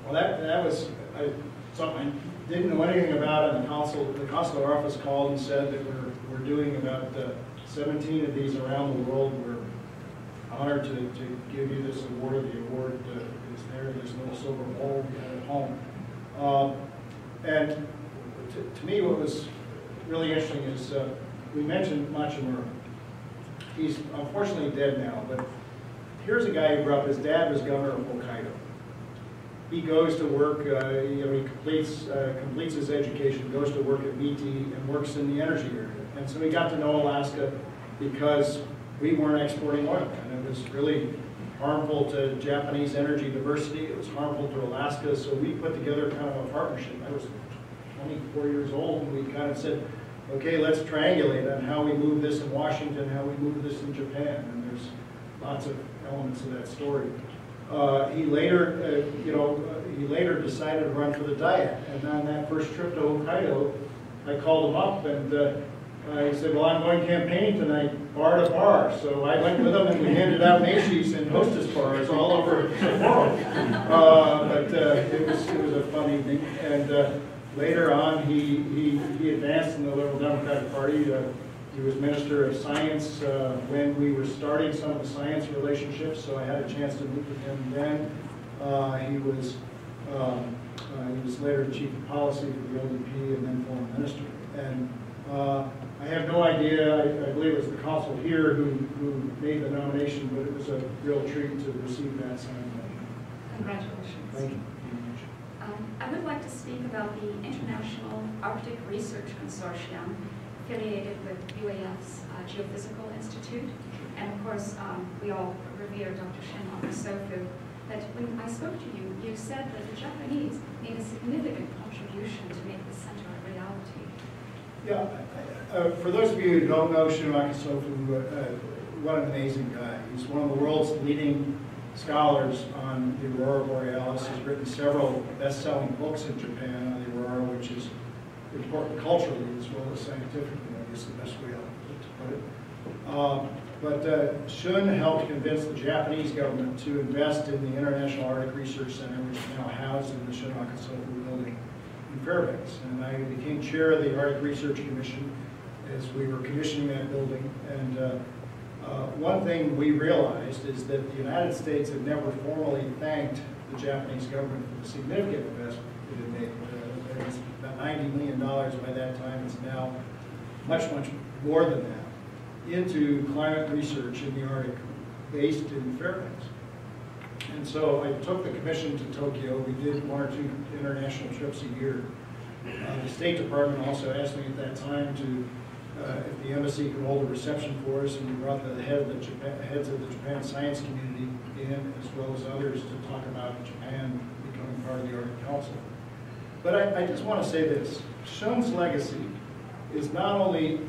Well, that was something I didn't know anything about, and the consular office called and said that we're doing about 17 of these around the world. We're honored to give you this award. The award is there in this little silver bowl we have at home. And to me, what was really interesting is we mentioned Machimura. He's unfortunately dead now, but here's a guy who grew up, his dad was governor of Hokkaido. He goes to work, he completes his education, goes to work at Mead and works in the energy area. And so he got to know Alaska because we weren't exporting oil, and it was really harmful to Japanese energy diversity. It was harmful to Alaska, so we put together kind of a partnership. I was 24 years old, and we kind of said, okay, let's triangulate on how we move this in Washington, how we move this in Japan, and there's lots of elements of that story. He later decided to run for the Diet, and on that first trip to Hokkaido, I called him up and I said, well, I'm going campaigning tonight, bar to bar. So I went with him and we handed out Macy's and hostess bars all over the world. It was a fun evening. And later on, he advanced in the Liberal Democratic Party. He was Minister of Science when we were starting some of the science relationships, so I had a chance to meet with him then. He was later Chief of Policy for the LDP and then Foreign Minister. And I have no idea, I believe it was the consul here who made the nomination, but it was a real treat to receive that ceremony. Congratulations. Thank you. I would like to speak about the International Arctic Research Consortium, affiliated with UAF's Geophysical Institute. And of course, we all revere Dr. Shin Akasofu. That when I spoke to you, you said that the Japanese made a significant contribution to make the center a reality. Yeah, for those of you who don't know Shin Akasofu, what an amazing guy. He's one of the world's leading scholars on the Aurora Borealis. He's written several best-selling books in Japan on the Aurora, which is important culturally as well as scientifically, I guess the best way to put it. Shun helped convince the Japanese government to invest in the International Arctic Research Center, which is now housed in the Shin Akasofu building in Fairbanks. And I became chair of the Arctic Research Commission as we were commissioning that building. And one thing we realized is that the United States had never formally thanked the Japanese government for the significant investment it had made. It was about $90 million by that time. It's now much, much more than that into climate research in the Arctic based in Fairbanks. And so I took the commission to Tokyo. We did 1 or 2 international trips a year. The State Department also asked me at that time to if the embassy could hold a reception for us, and we brought the heads of the Japan science community in, as well as others, to talk about Japan becoming part of the Arctic Council. But I just want to say this. Shun's legacy is not only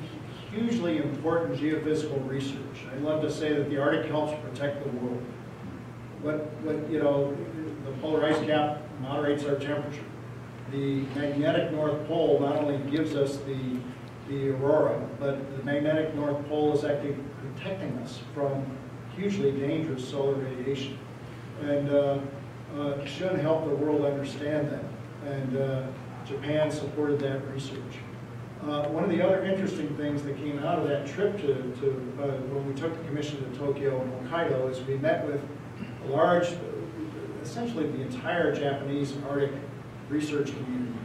hugely important geophysical research. I love to say that the Arctic helps protect the world. The polar ice cap moderates our temperature. The magnetic North Pole not only gives us the aurora, but the magnetic North Pole is actually protecting us from hugely dangerous solar radiation. And Shun helped the world understand that, and Japan supported that research. One of the other interesting things that came out of that trip when we took the commission to Tokyo and Hokkaido is we met with a large, essentially the entire Japanese Arctic research community,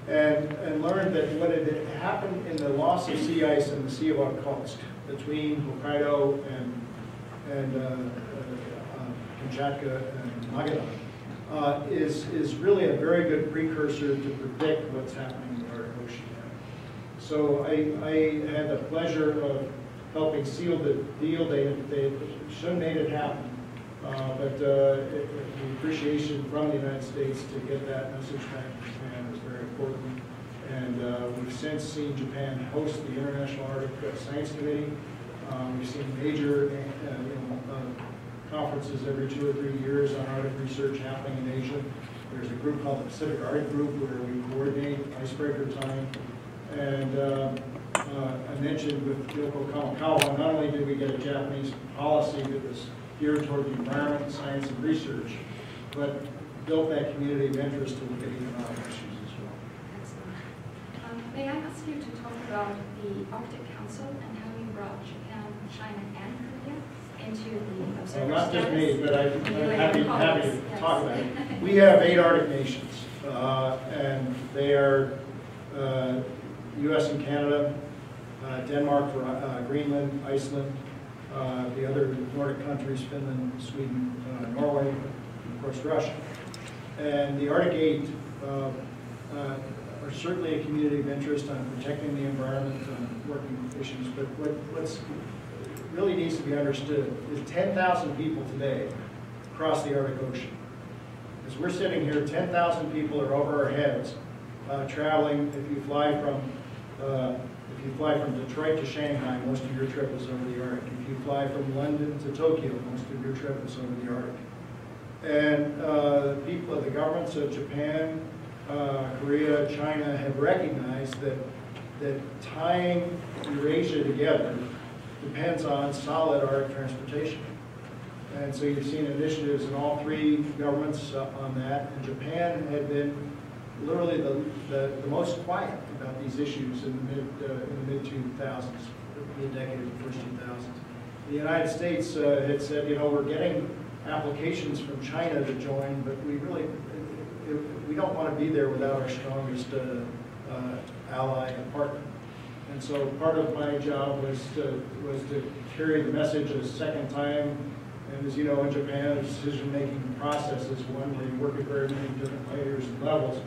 and learned that what had happened in the loss of sea ice in the Sea of Okhotsk between Hokkaido and Kamchatka and Magadan is really a very good precursor to predict what's happening in the Arctic Ocean. So I had the pleasure of helping seal the deal. They Shun made it happen, but the appreciation from the United States to get that message back to Japan was very important. And we've since seen Japan host the International Arctic Science Committee. We've seen major conferences every 2 or 3 years on Arctic research happening in Asia. There's a group called the Pacific Arctic Group where we coordinate icebreaker time. And I mentioned with Yoko Kamikawa, not only did we get a Japanese policy that was geared toward the environment, science, and research, but built that community of interest to look at economic issues as well. Excellent. May I ask you to talk about the Arctic Council and how you brought Japan, China, and Korea into the observer Not just status? me, but I'm happy to Yes. talk about it. We have 8 Arctic nations, and they are U.S. and Canada, Denmark, Greenland, Iceland, the other Nordic countries, Finland, Sweden, Norway, and of course Russia. And the Arctic 8 are certainly a community of interest on protecting the environment, on working issues, but what's really needs to be understood is 10,000 people today across the Arctic Ocean. As we're sitting here, 10,000 people are over our heads, traveling. If you fly from Detroit to Shanghai, most of your trip is over the Arctic. If you fly from London to Tokyo, most of your trip is over the Arctic. And the governments of Japan, Korea, China have recognized that tying Eurasia together depends on solid Arctic transportation. And so you've seen initiatives in all 3 governments on that. And Japan had been literally the most quiet about these issues in the mid-2000s, mid-decade of the first 2000s. The United States had said, we're getting applications from China to join, but we don't want to be there without our strongest ally and partner. And so part of my job was to carry the message a second time. And as you know, in Japan, the decision-making process is one where you work at very many different layers and levels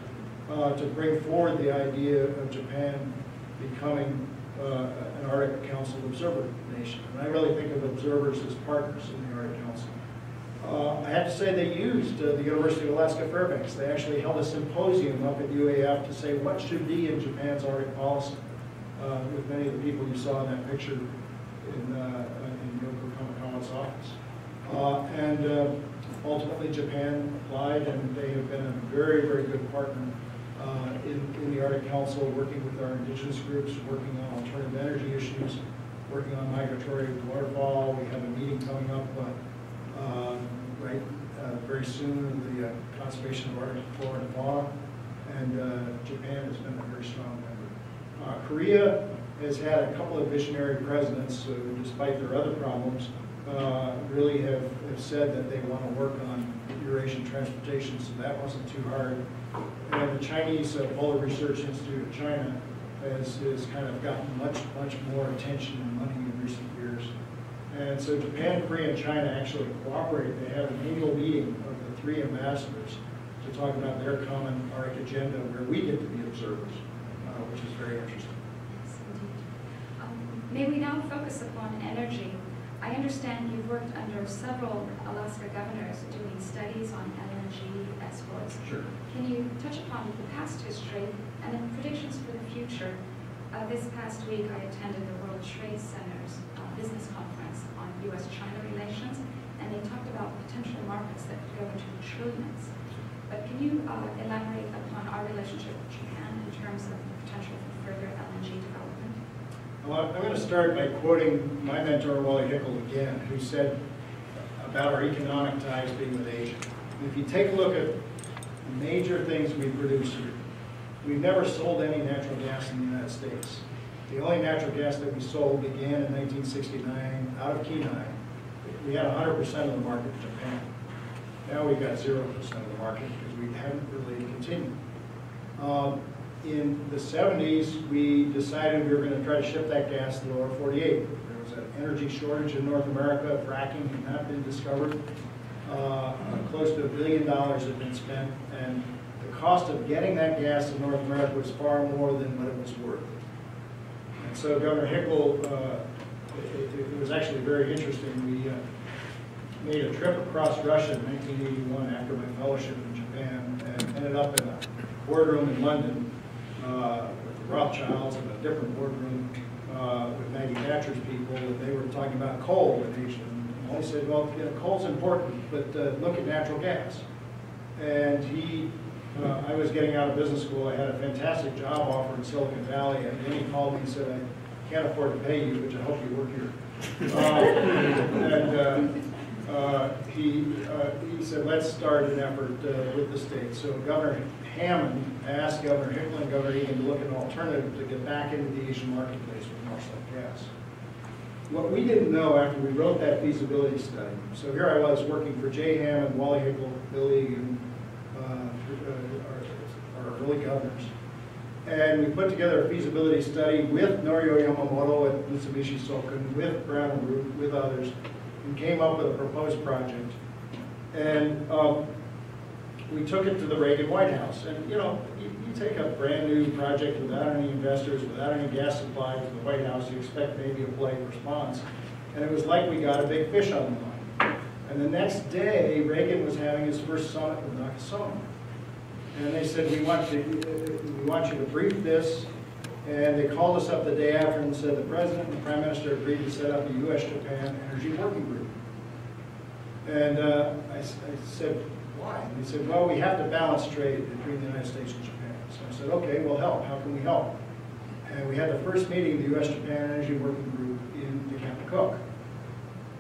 to bring forward the idea of Japan becoming an Arctic Council observer nation. And I really think of observers as partners in the Arctic Council. I have to say they used the University of Alaska Fairbanks. They actually held a symposium up at UAF to say what should be in Japan's Arctic policy, with many of the people you saw in that picture in Yoko Kamikawa's office. Ultimately Japan applied, and they have been a very, very good partner in the Arctic Council, working with our indigenous groups, working on alternative energy issues, working on migratory waterfall. We have a meeting coming up very soon, the conservation of Arctic flora and fauna, and Japan has been a very strong member. Korea has had a couple of visionary presidents who, despite their other problems, really have said that they want to work on Eurasian transportation, so that wasn't too hard. And the Chinese Polar Research Institute of China has kind of gotten much more attention and money in recent years. And so Japan, Korea, and China actually cooperate. They have an annual meeting of the 3 ambassadors to talk about their common Arctic agenda, where we get to be observers, which is very interesting. Yes, indeed. May we now focus upon energy? I understand you've worked under several Alaska governors doing studies on LNG exports. Sure. Can you touch upon the past history and then predictions for the future? This past week I attended the World Trade Center's business conference on U.S.-China relations, and they talked about potential markets that could go into trillions. But can you elaborate upon our relationship with Japan in terms of the potential for further LNG development? Well, I'm going to start by quoting my mentor, Wally Hickel, again, who said about our economic ties being with Asia. And if you take a look at the major things we produce here, we've never sold any natural gas in the United States. The only natural gas that we sold began in 1969 out of Kenai. We had 100% of the market in Japan. Now we've got 0% of the market because we haven't really continued. In the 70s, we decided we were going to try to ship that gas to the lower 48. There was an energy shortage in North America. Fracking had not been discovered. Close to $1 billion had been spent, and the cost of getting that gas to North America was far more than what it was worth. And so Governor Hickel, it was actually very interesting. We made a trip across Russia in 1981 after my fellowship in Japan, and ended up in a boardroom in London with the Rothschilds, and a different boardroom with Maggie Thatcher's people, and they were talking about coal in Asia. And I said, well, coal's important, but look at natural gas. And I was getting out of business school. I had a fantastic job offer in Silicon Valley, and then he called me and said, I can't afford to pay you, but I hope you work here. he said, let's start an effort with the state. So Governor Hammond asked Governor Hickel and Governor Egan to look at an alternative to get back into the Asian marketplace with Marshall gas. What we didn't know after we wrote that feasibility study, so here I was working for Jay Hammond, Wally Hickel, Bill Egan, our early governors. And we put together a feasibility study with Norio Yamamoto and Mitsubishi Soken, with Brown and Root, with others, and came up with a proposed project. And we took it to the Reagan White House. And you know, you take a brand new project without any investors, without any gas supply to the White House, you expect maybe a polite response. And it was like we got a big fish on the line. And the next day, Reagan was having his first summit with Nakasone. And they said, we want you to brief this. And they called us up the day after and said the President and the Prime Minister agreed to set up a U.S.-Japan Energy Working Group. And I said, why? And they said, well, we have to balance trade between the United States and Japan. So I said, okay, we'll help. How can we help? And we had the first meeting of the U.S.-Japan Energy Working Group in Cook.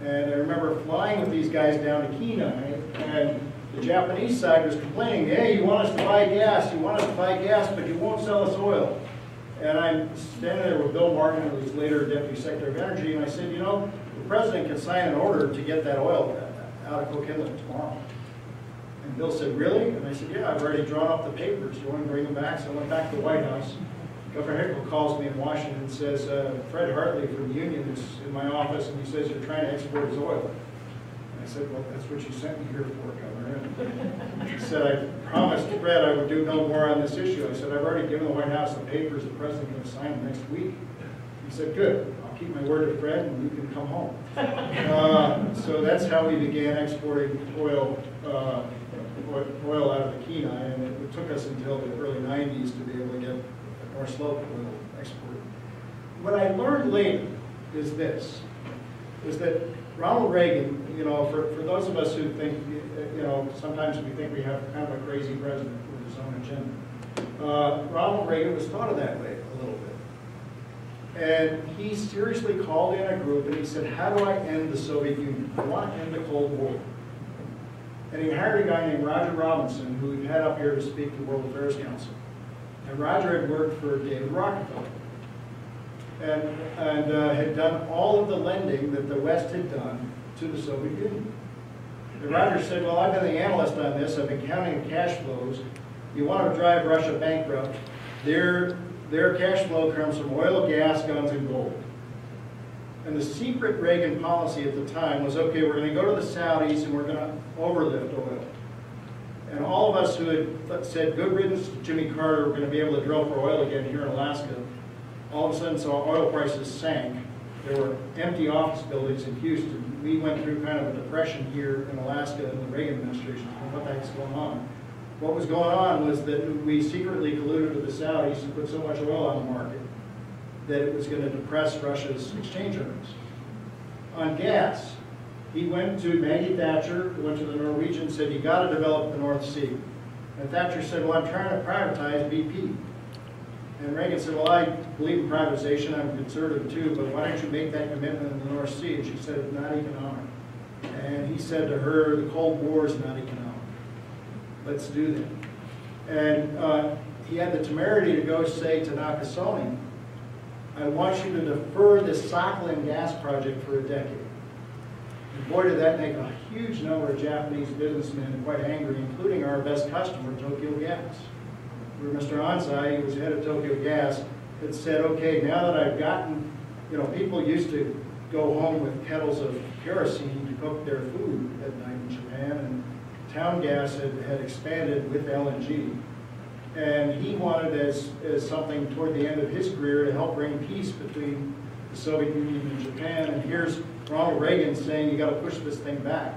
And I remember flying with these guys down to Kenai, and the Japanese side was complaining, hey, you want us to buy gas, but you won't sell us oil. And I'm standing there with Bill Martin, who was later Deputy Secretary of Energy, and I said, you know, the President can sign an order to get that oil out of Cook Inlet tomorrow. And Bill said, really? And I said, yeah, I've already drawn up the papers. You want to bring them back? So I went back to the White House. Governor Hickel calls me in Washington and says, Fred Hartley from Union is in my office, and he says you're trying to export his oil. And I said, well, that's what you sent me here for, Governor. And he said, I promised Fred I would do no more on this issue. I said, I've already given the White House the papers. The President's going to sign them next week. He said, good. I'll keep my word to Fred, and you can come home. So that's how we began exporting oil out of the Kenai, and it took us until the early 90s to be able to get North Slope oil exported. What I learned later is this, is that Ronald Reagan, you know, for those of us who think, you know, sometimes we think we have kind of a crazy president with his own agenda. Ronald Reagan was thought of that way a little bit. And he seriously called in a group and he said, how do I end the Soviet Union? I want to end the Cold War. And he hired a guy named Roger Robinson, who we had up here to speak to the World Affairs Council. And Roger had worked for David Rockefeller and had done all of the lending that the West had done to the Soviet Union. And Roger said, well, I've been the analyst on this. I've been counting the cash flows. You want to drive Russia bankrupt. Their cash flow comes from oil, gas, guns, and gold. And the secret Reagan policy at the time was, okay, we're going to go to the Saudis and we're going to overlift oil. And all of us who had said good riddance to Jimmy Carter, we're going to be able to drill for oil again here in Alaska, all of a sudden saw oil prices sank. There were empty office buildings in Houston. We went through kind of a depression here in Alaska in the Reagan administration. What the heck's going on? What was going on was that we secretly colluded with the Saudis to put so much oil on the market that it was going to depress Russia's exchange earnings. On gas, he went to Maggie Thatcher, who went to the Norwegians, said, you got to develop the North Sea. And Thatcher said, well, I'm trying to privatize BP. And Reagan said, well, I believe in privatization, I'm conservative too, but why don't you make that commitment in the North Sea? And she said, it's not economic. And he said to her, the Cold War is not economic. Let's do that. And he had the temerity to go say to Nakasone, I want you to defer this Sakhalin gas project for a decade. And boy, did that make a huge number of Japanese businessmen quite angry, including our best customer, Tokyo Gas. Where Mr. Ansai, who was head of Tokyo Gas, had said, okay, now that I've gotten, you know, people used to go home with kettles of kerosene to cook their food at night in Japan, and town gas had expanded with LNG. And he wanted as something toward the end of his career to help bring peace between the Soviet Union and Japan. And here's Ronald Reagan saying, you got to push this thing back.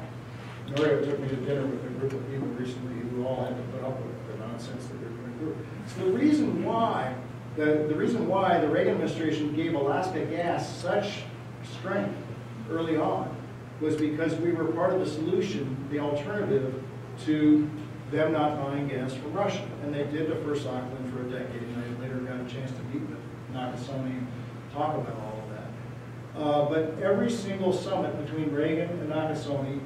Norio took me to dinner with a group of people recently who all had to put up with the nonsense that they were going to do. So the reason why the Reagan administration gave Alaska Gas such strength early on was because we were part of the solution, the alternative to them not buying gas from Russia. And they did defer Sakhalin for a decade, and I later got a chance to meet with Nakasone and talk about all of that. But every single summit between Reagan and Nakasone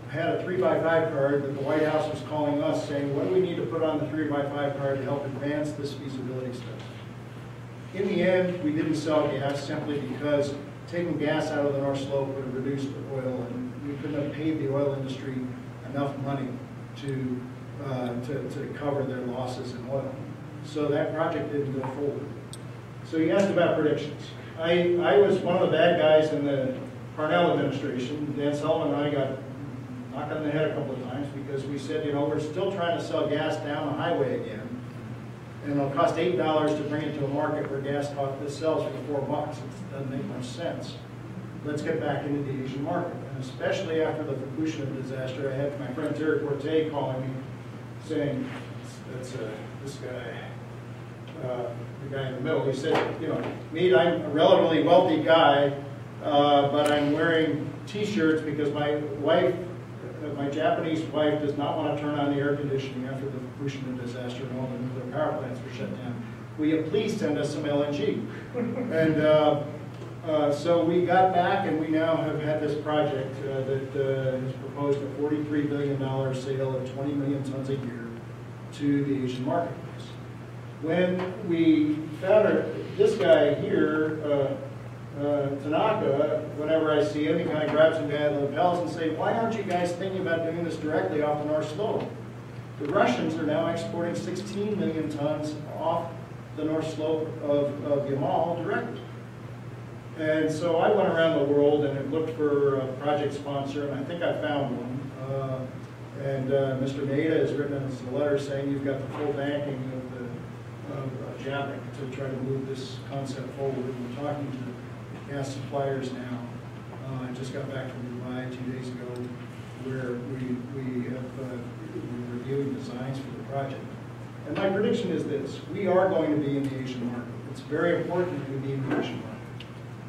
had a 3x5 card that the White House was calling us saying, what do we need to put on the 3x5 card to help advance this feasibility study? In the end, we didn't sell gas simply because taking gas out of the North Slope would have reduced the oil, and we couldn't have paid the oil industry enough money to cover their losses in oil. So that project didn't go forward. So you asked about predictions. I was one of the bad guys in the Parnell administration. Dan Sullivan and I got knocked on the head a couple of times because we said, you know, we're still trying to sell gas down the highway again. And it'll cost $8 to bring it to a market where gas sells for $4. It doesn't make much sense. Let's get back into the Asian market. And especially after the Fukushima disaster, I had my friend Terry Corte calling me saying, that's this guy, the guy in the middle. He said, you know, Mead, I'm a relatively wealthy guy, but I'm wearing T-shirts because my wife, my Japanese wife, does not want to turn on the air conditioning after the Fukushima disaster and all the nuclear power plants were shut down. Will you please send us some LNG? And so we got back, and we now have had this project that has proposed a $43 billion sale of 20 million tons a year to the Asian marketplace. When we found this guy here, Tanaka, whenever I see him, he kind of grabs him by the lapels and say, why aren't you guys thinking about doing this directly off the North Slope? The Russians are now exporting 16 million tons off the North Slope of Yamal directly. And so I went around the world and looked for a project sponsor, and I think I found one. Mr. Mead has written us a letter saying you've got the full backing of JAPIC to try to move this concept forward. We're talking to gas suppliers now. I just got back from Dubai 2 days ago, where we're reviewing designs for the project. And my prediction is this: we are going to be in the Asian market. It's very important that we be in the Asian market.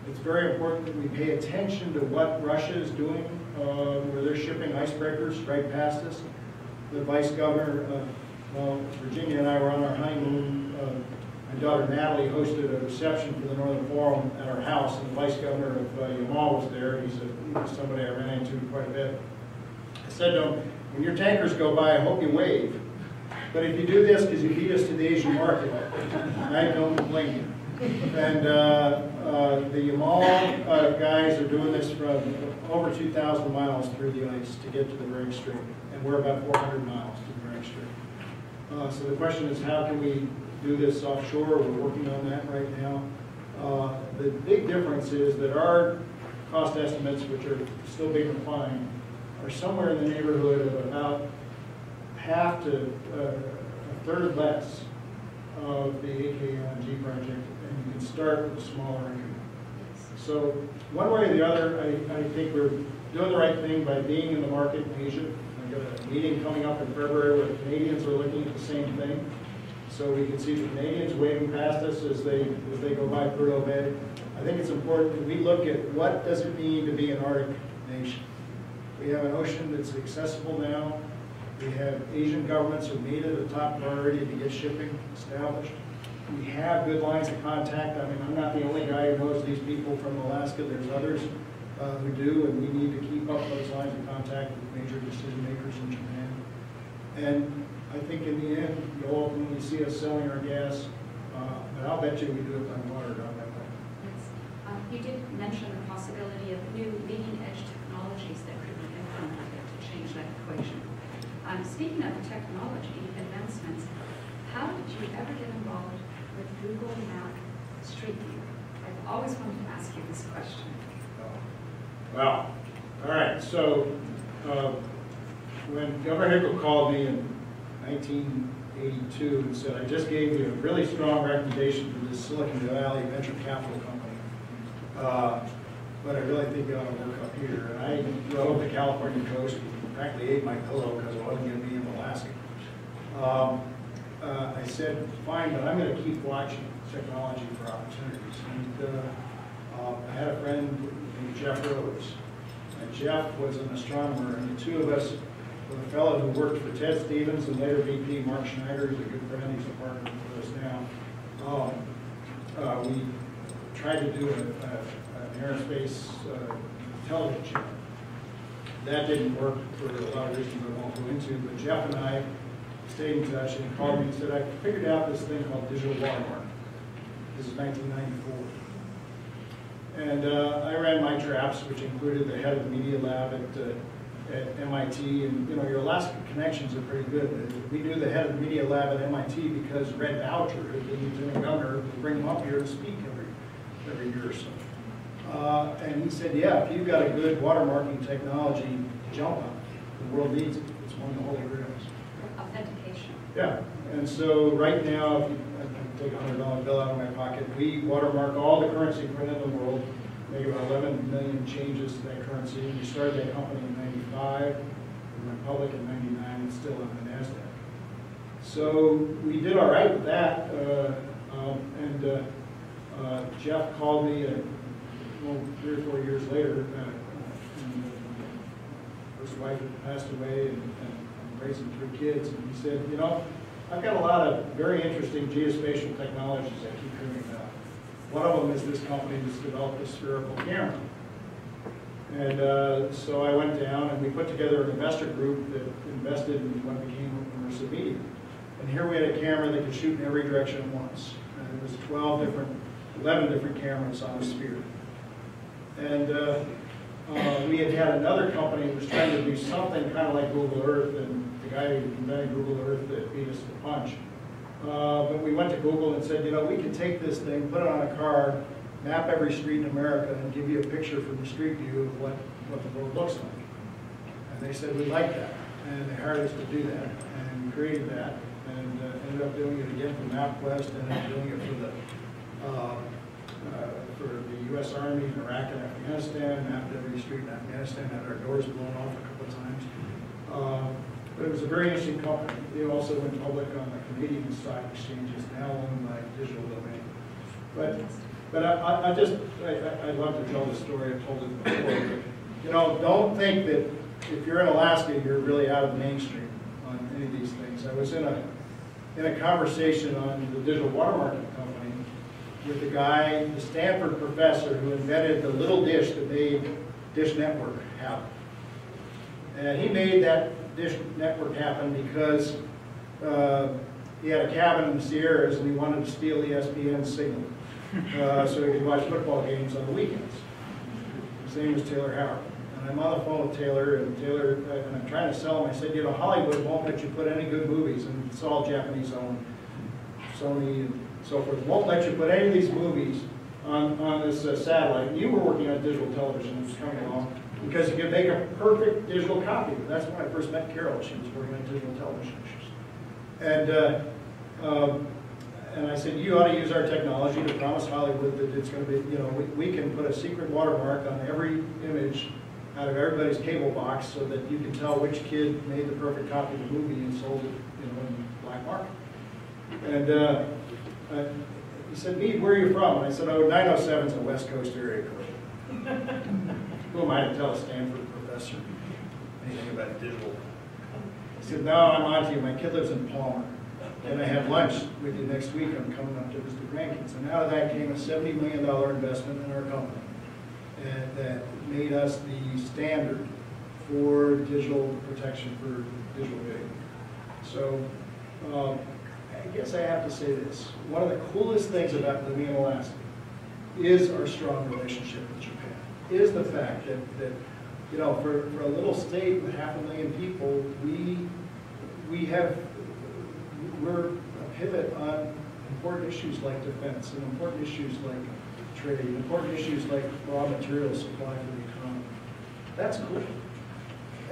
It's very important that we pay attention to what Russia is doing, where they're shipping icebreakers right past us. The vice governor, Virginia and I were on our honeymoon. My daughter Natalie hosted a reception for the Northern Forum at our house, and the vice governor of Yamal was there. He's somebody I ran into quite a bit. I said to him, when your tankers go by, I hope you wave. But if you do this because you beat us to the Asian market, I don't complain. And the Yamal guys are doing this from over 2,000 miles through the ice to get to the Bering Strait. And we're about 400 miles to the Bering Strait. So the question is, how can we do this offshore? We're working on that right now. The big difference is that our cost estimates, which are still being refined, are somewhere in the neighborhood of about half to a third less of the AK LNG project, and you can start with a smaller increment. So one way or the other, I think we're doing the right thing by being in the market in Asia. I've got a meeting coming up in February where the Canadians are looking at the same thing. So we can see the Canadians waving past us as they go by Prudhoe Bay. I think it's important that we look at what does it mean to be an Arctic nation. We have an ocean that's accessible now. We have Asian governments who made it a top priority to get shipping established. We have good lines of contact. I mean, I'm not the only guy who knows these people from Alaska. There's others who do, and we need to keep up those lines of contact with major decision makers in Japan. And I think in the end, you'll ultimately see us selling our gas, but I'll bet you we do it by water, not by pipe. Yes. You did mention the possibility of new leading-edge technologies that could be implemented to change that equation. Speaking of technology advancements, how did you ever get involved with Google Map Street View? I've always wanted to ask you this question. Wow. All right. So when Governor Hickel called me in 1982 and said, I just gave you a really strong recommendation for this Silicon Valley venture capital company, but I really think you ought to work up here. And I drove the California coast, practically ate my pillow because I wasn't going to be in Alaska. I said, fine, but I'm going to keep watching technology for opportunities. And I had a friend named Jeff Rose. And Jeff was an astronomer, and the two of us, with a fellow who worked for Ted Stevens and later VP Mark Schneider, who's a good friend, he's a partner with us now. We tried to do an aerospace television show. That didn't work for a lot of reasons I won't go into, but Jeff and I stayed in touch, and he called me and said, I figured out this thing called digital watermark. This is 1994. And I ran my traps, which included the head of the media lab at MIT, and your Alaska connections are pretty good. We knew the head of the media lab at MIT because Red Boucher, who was the lieutenant governor, would bring him up here to speak every year or so. And he said, yeah, if you've got a good watermarking technology, jump on it. The world needs it. It's one of the holy grails. Authentication. Yeah, and so right now, if I can take a $100 bill out of my pocket, we watermark all the currency printed in the world, make about 11 million changes to that currency. We started that company in 95, we went public in 99, and still on the NASDAQ. So we did all right with that, and Jeff called me 3 or 4 years later, and his wife had passed away and raising 3 kids, and he said, I've got a lot of very interesting geospatial technologies I keep hearing about. One of them is this company that's developed a spherical camera. And so I went down and we put together an investor group that invested in what became immersive media. And here we had a camera that could shoot in every direction at once. And it was 11 different cameras on a sphere. And we had another company that was trying to do something kind of like Google Earth, and the guy who invented Google Earth that beat us to the punch. But we went to Google and said, we can take this thing, put it on a car, map every street in America, and give you a picture from the street view of what the world looks like. And they said, we like that. And they hired us to do that, and we created that, and ended up doing it again for MapQuest, and ended up doing it for the U.S. Army in Iraq and Afghanistan, mapped every street in Afghanistan, had our doors blown off a couple of times. But it was a very interesting company. They also went public on the Canadian stock exchanges, now owned by Digital Domain. But I love to tell the story. I've told it before. But, don't think that if you're in Alaska, you're really out of the mainstream on any of these things. I was in a conversation on the digital watermarking company with the guy, the Stanford professor who invented the little dish that made Dish Network happen. And he made that Dish Network happen because he had a cabin in the Sierras and he wanted to steal ESPN's signal so he could watch football games on the weekends. His name was Taylor Howard. And I'm on the phone with Taylor, and I'm trying to sell him. I said, Hollywood won't let you put any good movies, and it's all Japanese owned, Sony and so forth, won't let you put any of these movies on this satellite. And you were working on digital television, it was coming along, because you could make a perfect digital copy. That's when I first met Carol. She was working on digital television issues. And I said, you ought to use our technology to promise Hollywood that it's going to be, we can put a secret watermark on every image out of everybody's cable box so that you can tell which kid made the perfect copy of the movie and sold it, in the black market. And he said, Mead, where are you from? And I said, 907 is a West Coast area code. Who am I to tell a Stanford professor anything about digital? He said, no, I'm on to you. My kid lives in Palmer. And I have lunch with you next week. I'm coming up to visit the grandkids. And out of that came a $70 million investment in our company. And that made us the standard for digital protection for digital video. So I guess I have to say this. One of the coolest things about living in Alaska is our strong relationship with Japan. Is the fact that for a little state with 500,000 people, we're a pivot on important issues like defense and important issues like trade, important issues like raw material supply for the economy. That's cool.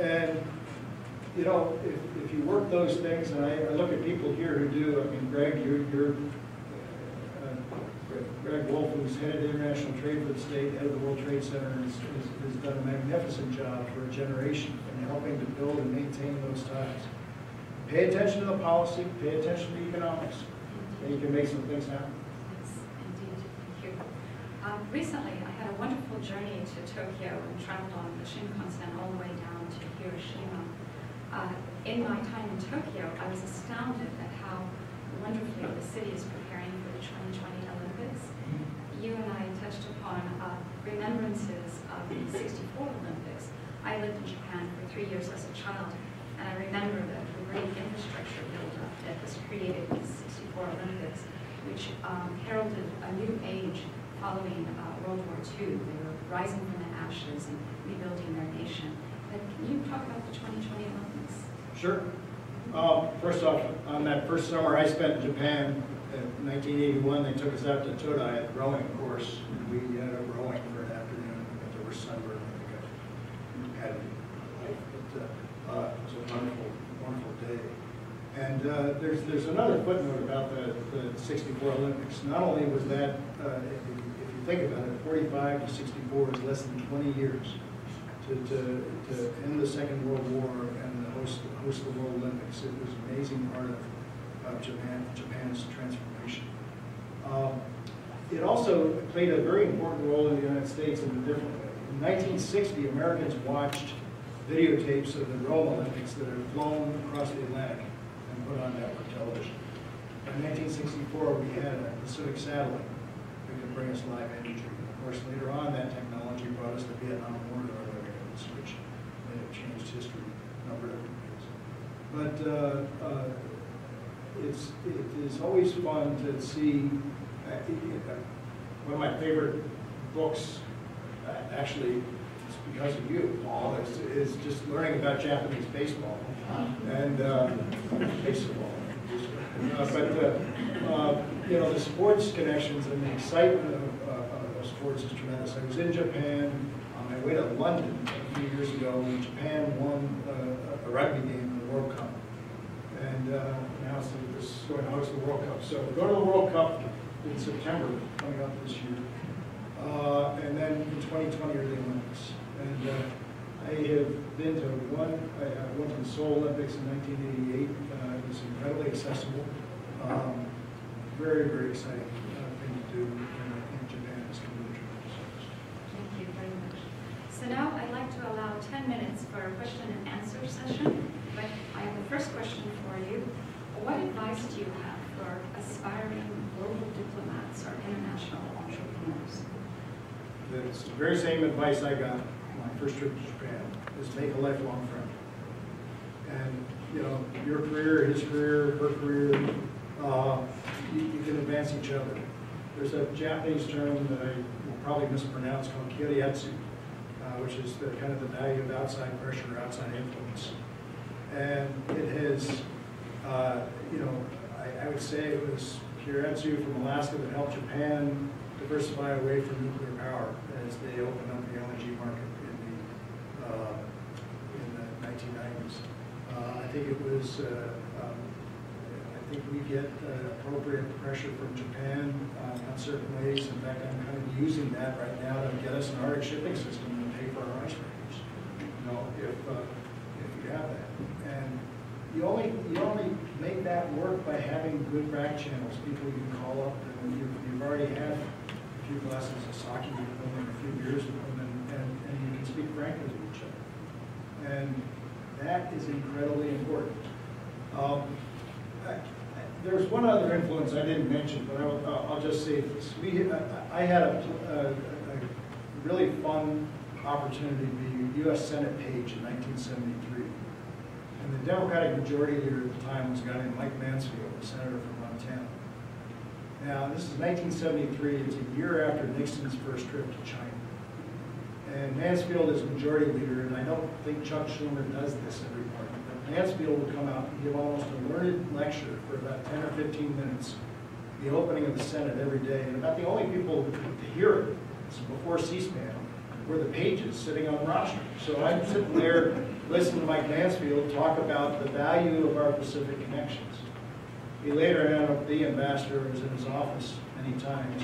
And if you work those things, and I look at people here who do, Greg, Greg Wolf, who's headed international trade for the state, head of the World Trade Center, has done a magnificent job for a generation in helping to build and maintain those ties. Pay attention to the policy, pay attention to the economics, and you can make some things happen. Yes, indeed. Thank you. Recently, I had a wonderful journey to Tokyo and traveled on the Shinkansen all the way down to Hiroshima. In my time in Tokyo, I was astounded at how wonderfully the city is preparing for the 2020 Olympics. You and I touched upon remembrances of the '64 Olympics, I lived in Japan for 3 years as a child, and I remember the great infrastructure buildup that was created with the '64 Olympics, which heralded a new age following World War II. They were rising from the ashes and rebuilding their nation. But can you talk about the 2020 Olympics? Sure. First off, on that first summer I spent in Japan in 1981, they took us out to Todai at the rowing course. We ended up rowing for an afternoon, but there was sunburn. I think I had life, but it was a wonderful, wonderful day. And there's another footnote about the '64 Olympics. Not only was that, if you think about it, 45 to 64 is less than 20 years to end the Second World War and host the World Olympics. It was an amazing part of Japan's transformation. It also played a very important role in the United States in a different way. In 1960, Americans watched videotapes of the Rome Olympics that had flown across the Atlantic and put on network television. In 1964, we had a Pacific satellite that could bring us live imagery. Of course, later on, that technology brought us the Vietnam War, which may have changed history a number of different ways. But it is always fun to see. One of my favorite books, actually, it's because of you, Paul, is just learning about Japanese baseball and baseball. The sports connections and the excitement of sports is tremendous. I was in Japan on my way to London a few years ago when Japan won a rugby game in the World Cup. And announced that it was going to host the World Cup. So we're going to the World Cup in September, coming up this year. And then in 2020 are the Olympics. And I have been to I went to the Seoul Olympics in 1988. It was incredibly accessible. Very, very exciting thing to do. And I think Japan is going to be tremendous. Thank you very much. So now I'd like to allow 10 minutes for a question and answer session. But I have the first question for you. What advice do you have for aspiring global diplomats or international entrepreneurs? It's the very same advice I got my first trip to Japan, is make a lifelong friend. And, your career, his career, her career, you can advance each other. There's a Japanese term that I will probably mispronounce called Kotatsu, which is the kind of the value of outside pressure, outside influence. And it has, I would say it was Kotatsu from Alaska that helped Japan diversify away from nuclear power as they opened up the LNG market in the 1990s. I think it was, I think we get appropriate pressure from Japan on certain ways. In fact, I'm kind of using that right now to get us an Arctic shipping system and pay for our icebreakers, if we have that. And you only make that work by having good back channels, people you can call up, and you've already had a few glasses of sake with them and a few beers with them, and you can speak frankly to each other. And that is incredibly important. There's one other influence I didn't mention, but I'll just say this. I had a really fun opportunity to be U.S. Senate page in 1973. And the Democratic majority leader at the time was a guy named Mike Mansfield, a senator from Montana. Now, this is 1973. It's a year after Nixon's first trip to China. And Mansfield is majority leader, and I don't think Chuck Schumer does this every morning. But Mansfield would come out and give almost a learned lecture for about 10 or 15 minutes, the opening of the Senate every day. And about the only people to hear it, before C-SPAN, were the pages sitting on the roster. So I'm sitting there listening to Mike Mansfield talk about the value of our Pacific connections. He later ended up the ambassador, was in his office many times.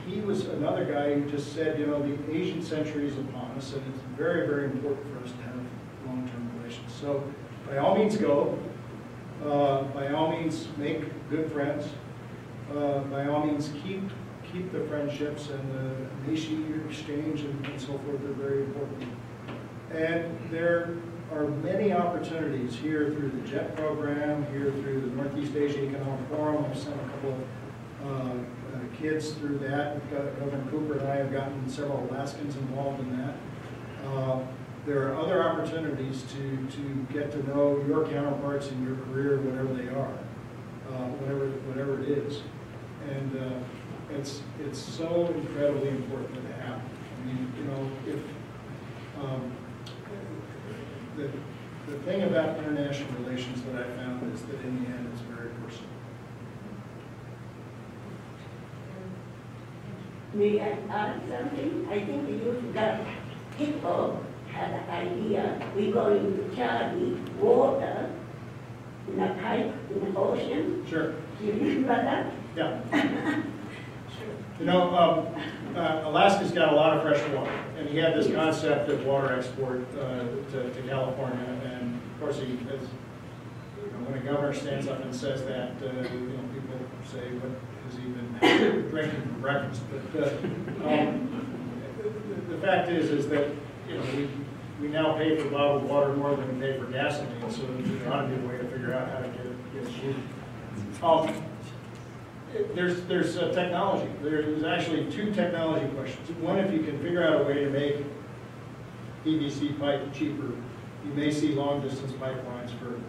He was another guy who just said, the Asian century is upon us, and it's very, very important for us to have long-term relations. So by all means go. By all means make good friends. By all means keep the friendships, and the Nishi exchange and so forth are very important. And there are many opportunities here through the JET program, here through the Northeast Asia Economic Forum. I've sent a couple of kids through that. Governor Cooper and I have gotten several Alaskans involved in that. There are other opportunities to get to know your counterparts in your career, whatever they are, whatever it is. And it's so incredibly important that it happen. I mean, you know, if the thing about international relations that I found is that in the end it's very personal. May I add something? I think you've got people had an idea, we're going to carry water in a pipe in the ocean. Sure. Do you remember that? Yeah. You know, Alaska's got a lot of fresh water, and he had this concept of water export to California, and of course he, as you know, when a governor stands up and says that, you know, people say, what has he been drinking for breakfast? But the fact is that, you know, we now pay for bottled water more than we pay for gasoline, so there ought to be a way to figure out how to get it moved. There's technology. There's actually two technology questions. One, if you can figure out a way to make PVC pipe cheaper, you may see long distance pipelines for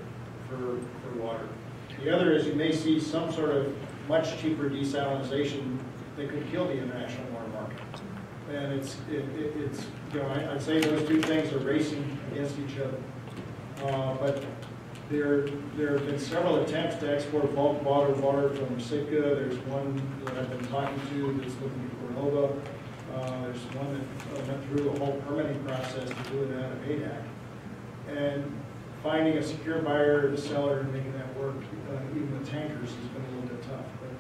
water. The other is you may see some sort of much cheaper desalination that could kill the international water market. And it's you know, I'd say those two things are racing against each other. But there have been several attempts to export bulk water from Sitka. There's one that I've been talking to that's looking at Cornova. There's one that went through the whole permitting process to do it out of ADAC. And finding a secure buyer, the seller, and making that work, even with tankers, has been a little bit tough. But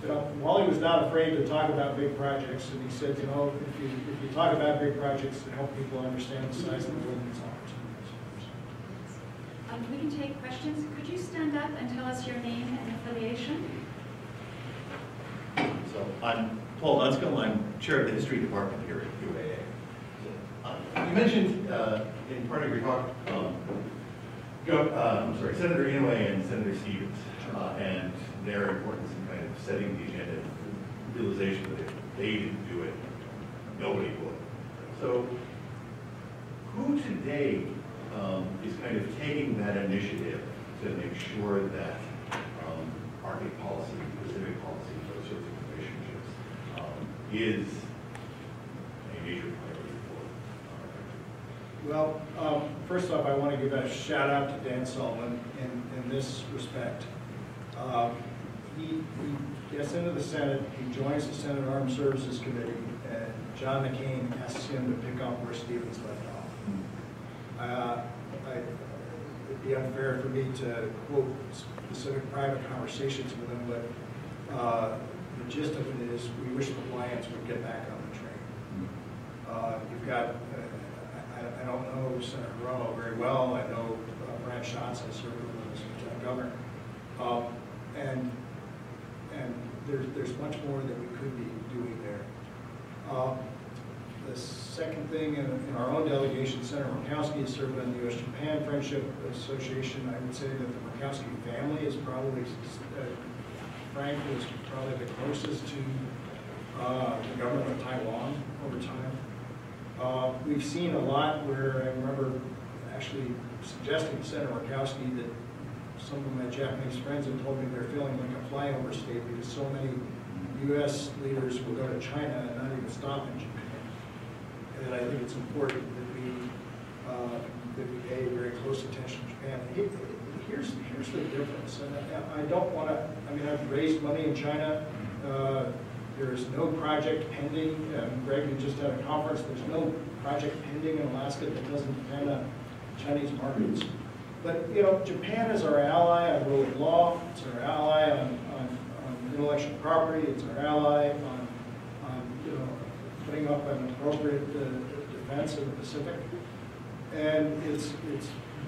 you know, Wally was not afraid to talk about big projects, and he said, you know, if you talk about big projects to help people understand the size of the world and its opportunities. We can take questions. Could you stand up and tell us your name and affiliation? So I'm Paul Dunscombe. I'm chair of the history department here at UAA. You mentioned in part of your talk, Senator Inouye and Senator Stevens, and their importance in kind of setting the agenda, the realization that if they didn't do it, nobody would. So who today is kind of taking that initiative to make sure that Arctic policy, Pacific policy, those sorts of relationships is a major priority for Well, first off, I want to give a shout out to Dan Sullivan in this respect. He gets into the Senate, he joins the Senate Armed Services Committee, and John McCain asks him to pick up where Stevens left off. It'd be unfair for me to quote specific private conversations with him, but the gist of it is we wish the Hawaiians would get back on the train. You've got, I don't know Senator Romo very well. I know Brad Schatz, I served with him as lieutenant governor, and there's much more that we could be doing there. The second thing, in our own delegation, Senator Murkowski has served on the U.S.-Japan Friendship Association. I would say that the Murkowski family is probably, Frank was probably the closest to the government of Taiwan over time. We've seen a lot where I remember actually suggesting to Senator Murkowski that some of my Japanese friends have told me they're feeling like a flyover state because so many U.S. leaders will go to China and not even stop in Japan. And I think it's important that we pay very close attention to Japan. Here's the difference. And I don't want to. I mean, I've raised money in China. There is no project pending. Greg, we just had a conference. There's no project pending in Alaska that doesn't depend on Chinese markets. But you know, Japan is our ally on rule of law. It's our ally on intellectual property. It's our ally on you know, putting up an appropriate defense of the Pacific, and it's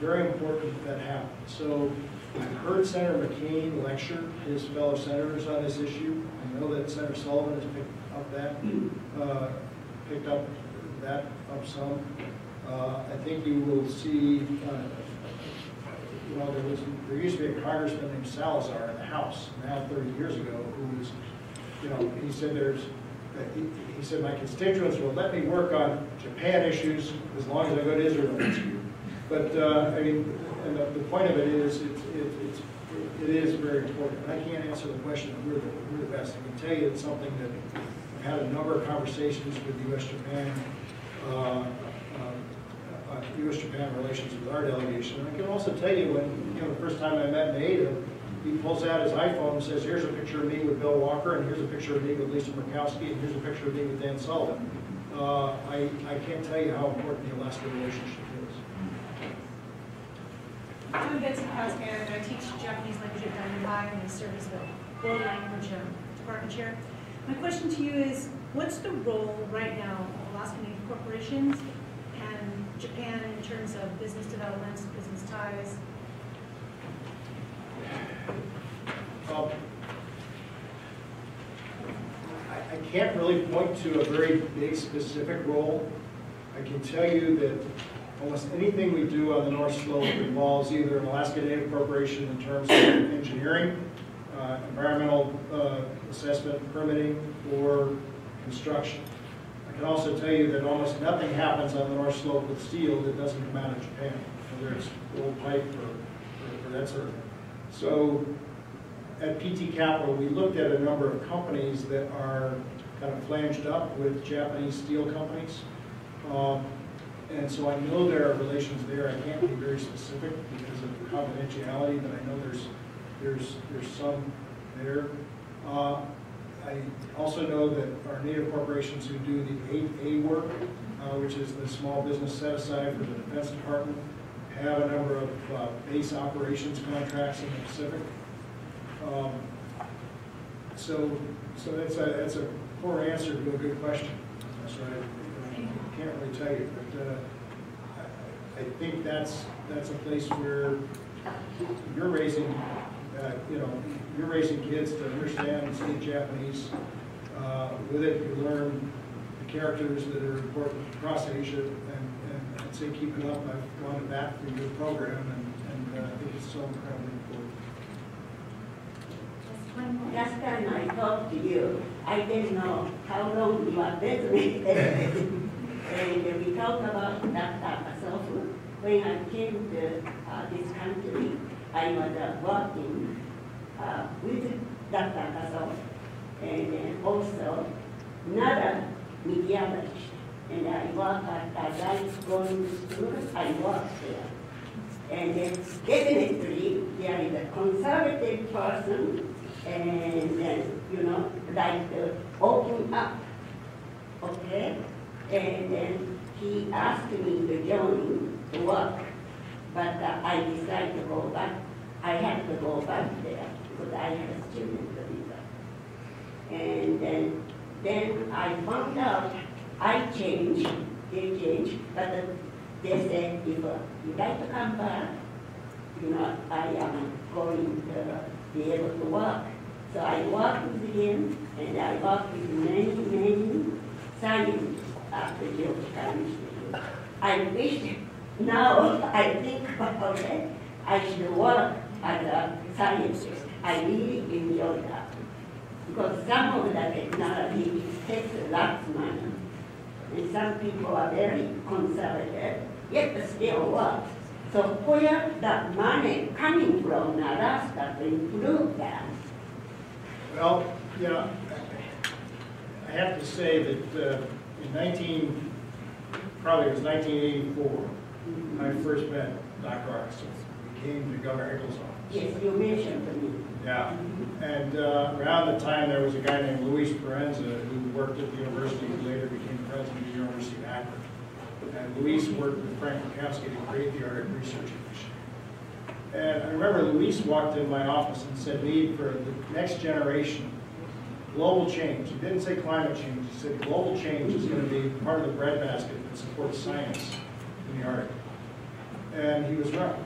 very important that happens. So I've heard Senator McCain lecture his fellow senators on this issue. I know that Senator Sullivan has picked up that some. I think you will see. You know, there used to be a congressman named Salazar in the House now 30 years ago who was you know, he said he said my constituents will let me work on Japan issues as long as I go to Israel next year. But I mean, and the point of it is, it is very important. And I can't answer the question of we're the best. I can tell you it's something that I've had a number of conversations with U.S.-Japan, U.S.-Japan relations with our delegation. And I can also tell you when, you know, the first time I met Mead, he pulls out his iPhone and says, here's a picture of me with Bill Walker, and here's a picture of me with Lisa Murkowski, and here's a picture of me with Dan Sullivan. I can't tell you how important the Alaska relationship is. I'm Betsy Kowska, and I teach Japanese language at Diamond High and I serve as the world language department chair. My question to you is, what's the role right now of Alaska Native corporations and Japan in terms of business developments, business ties? I can't really point to a very big specific role. I can tell you that almost anything we do on the North Slope involves either an Alaska Native Corporation in terms of engineering, environmental assessment, permitting, or construction. I can also tell you that almost nothing happens on the North Slope with steel that doesn't come out of Japan, whether it's old pipe or that sort of thing. So at PT Capital, we looked at a number of companies that are kind of flanged up with Japanese steel companies. And so I know there are relations there. I can't be very specific because of the confidentiality, but I know there's some there. I also know that our Native corporations who do the 8A work, which is the small business set aside for the Defense Department, have a number of base operations contracts in the Pacific. So that's a poor answer to a good question. So I can't really tell you, but I think that's a place where you're raising, you're raising kids to understand and speak Japanese. With it, you learn the characters that are important across Asia, and I'd say keep it up. I've gone to bat for your program, and I think it's so incredibly important. Last time I talked to you, I didn't know how long you are business. And we talked about Dr. Kasofu. When I came to this country, I was working with Dr. Kasofu, and then also another meteorologist. And I worked at Rice going to school, I worked there. And then definitely there is a conservative person, and then, you know, like to open up, okay? And then he asked me to join to work, but I decided to go back. I had to go back there because I had a student visa. And then I found out I changed, they changed, but they said, if you like to come back, you know, I am going to be able to work. So I worked with him, and I worked with many scientists at the Geographical Institute. I wish now I think about it, I should work as a scientist. I really enjoy that. Because some of the technology takes lots of money. And some people are very conservative, yet still work. So where that money coming from Alaska to improve that? Well, you know, I have to say that in probably it was 1984, when I first met Dr. Armstrong. He came to Governor Eccles' office. Yes, you mentioned to me. Yeah, and around the time there was a guy named Luis Perenza who worked at the university, who later became president of the University of Akron. And Luis worked with Frank Murkowski to create the Arctic Research Commission. And I remember Luis walked in my office and said, Mead, for the next generation, global change. He didn't say climate change, he said global change is going to be part of the breadbasket that supports science in the Arctic. And he was right.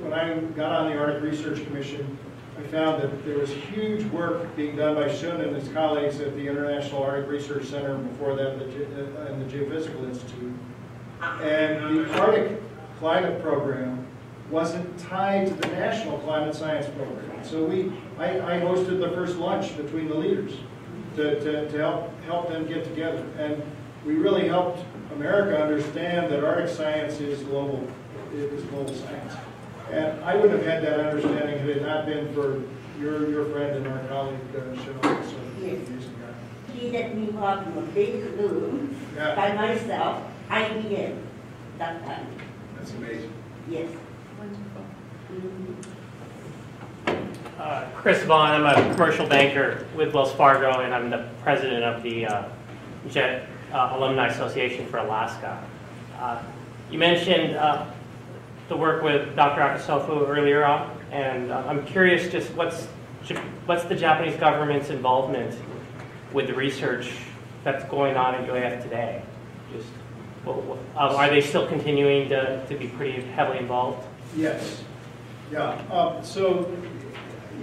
When I got on the Arctic Research Commission, I found that there was huge work being done by Shun and his colleagues at the International Arctic Research Center, before that in the Geophysical Institute. And the Arctic Climate Program wasn't tied to the national climate science program. So I hosted the first lunch between the leaders to help them get together. And we really helped America understand that Arctic science is global science. And I wouldn't have had that understanding had it not been for your friend and our colleague, Cheryl. Yes. He let me walk in a big room by myself. I began that time. That's amazing. Yes. Wonderful. Chris Vaughn, I'm a commercial banker with Wells Fargo, and I'm the president of the JET Alumni Association for Alaska. You mentioned the work with Dr. Akasofu earlier on, and I'm curious just what's the Japanese government's involvement with the research that's going on at UAF today? Just are they still continuing to be pretty heavily involved? Yes. Yeah. So,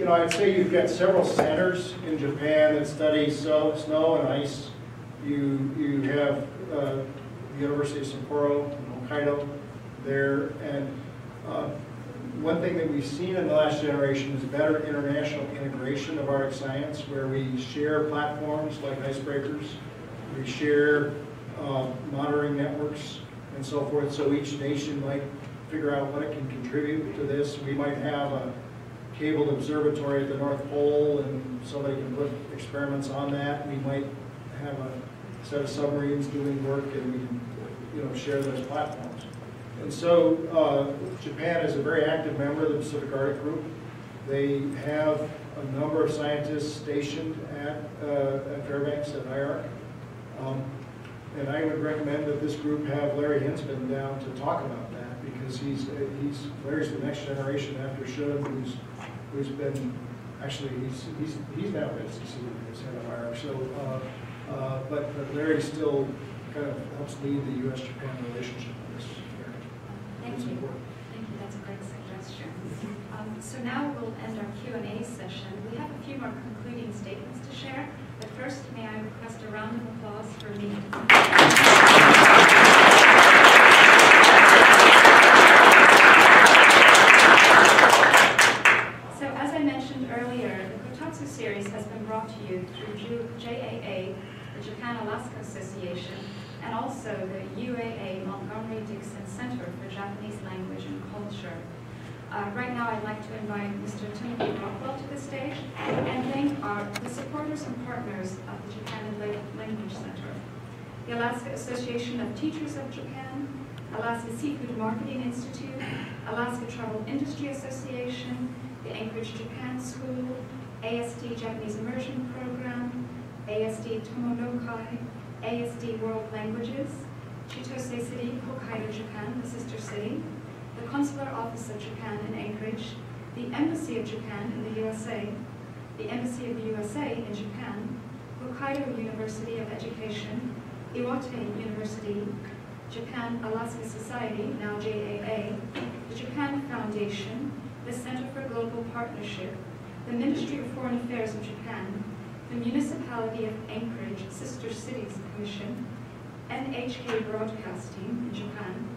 I'd say you've got several centers in Japan that study snow and ice. You have the University of Sapporo in Hokkaido there, and one thing that we've seen in the last generation is better international integration of Arctic science, where we share platforms like icebreakers, we share monitoring networks, and so forth. So each nation might figure out what it can contribute to this. We might have a cabled observatory at the North Pole, and somebody can put experiments on that. We might have a set of submarines doing work, and we can, share those platforms. And so Japan is a very active member of the Pacific Arctic Group. They have a number of scientists stationed at Fairbanks at IARC. And I would recommend that this group have Larry Hinsman down to talk about that, because Larry's the next generation after Shun, who's been actually he's now at SCC as head of IARC. So, but Larry still kind of helps lead the U.S.-Japan relationship in this area. Thank you. Thank you. That's a great suggestion. So now we'll end our Q&A session. We have a few more concluding statements to share, but first, may I request a round of applause for Mead. So as I mentioned earlier, the Kotatsu series has been brought to you through JAA, the Japan-Alaska Association, and also the UAA Montgomery-Dixon Center for Japanese Language and Culture. Right now, I'd like to invite Mr. Timothy Rockwell to the stage and thank the supporters and partners of the Japan Language Center, the Alaska Association of Teachers of Japan, Alaska Seafood Marketing Institute, Alaska Travel Industry Association, the Anchorage Japan School, ASD Japanese Immersion Program, ASD Tomonokai, ASD World Languages, Chitose City, Hokkaido, Japan, the sister city, the Consular Office of Japan in Anchorage, the Embassy of Japan in the USA, the Embassy of the USA in Japan, Hokkaido University of Education, Iwate University, Japan Alaska Society, now JAA, the Japan Foundation, the Center for Global Partnership, the Ministry of Foreign Affairs of Japan, the Municipality of Anchorage Sister Cities Commission, NHK Broadcasting in Japan,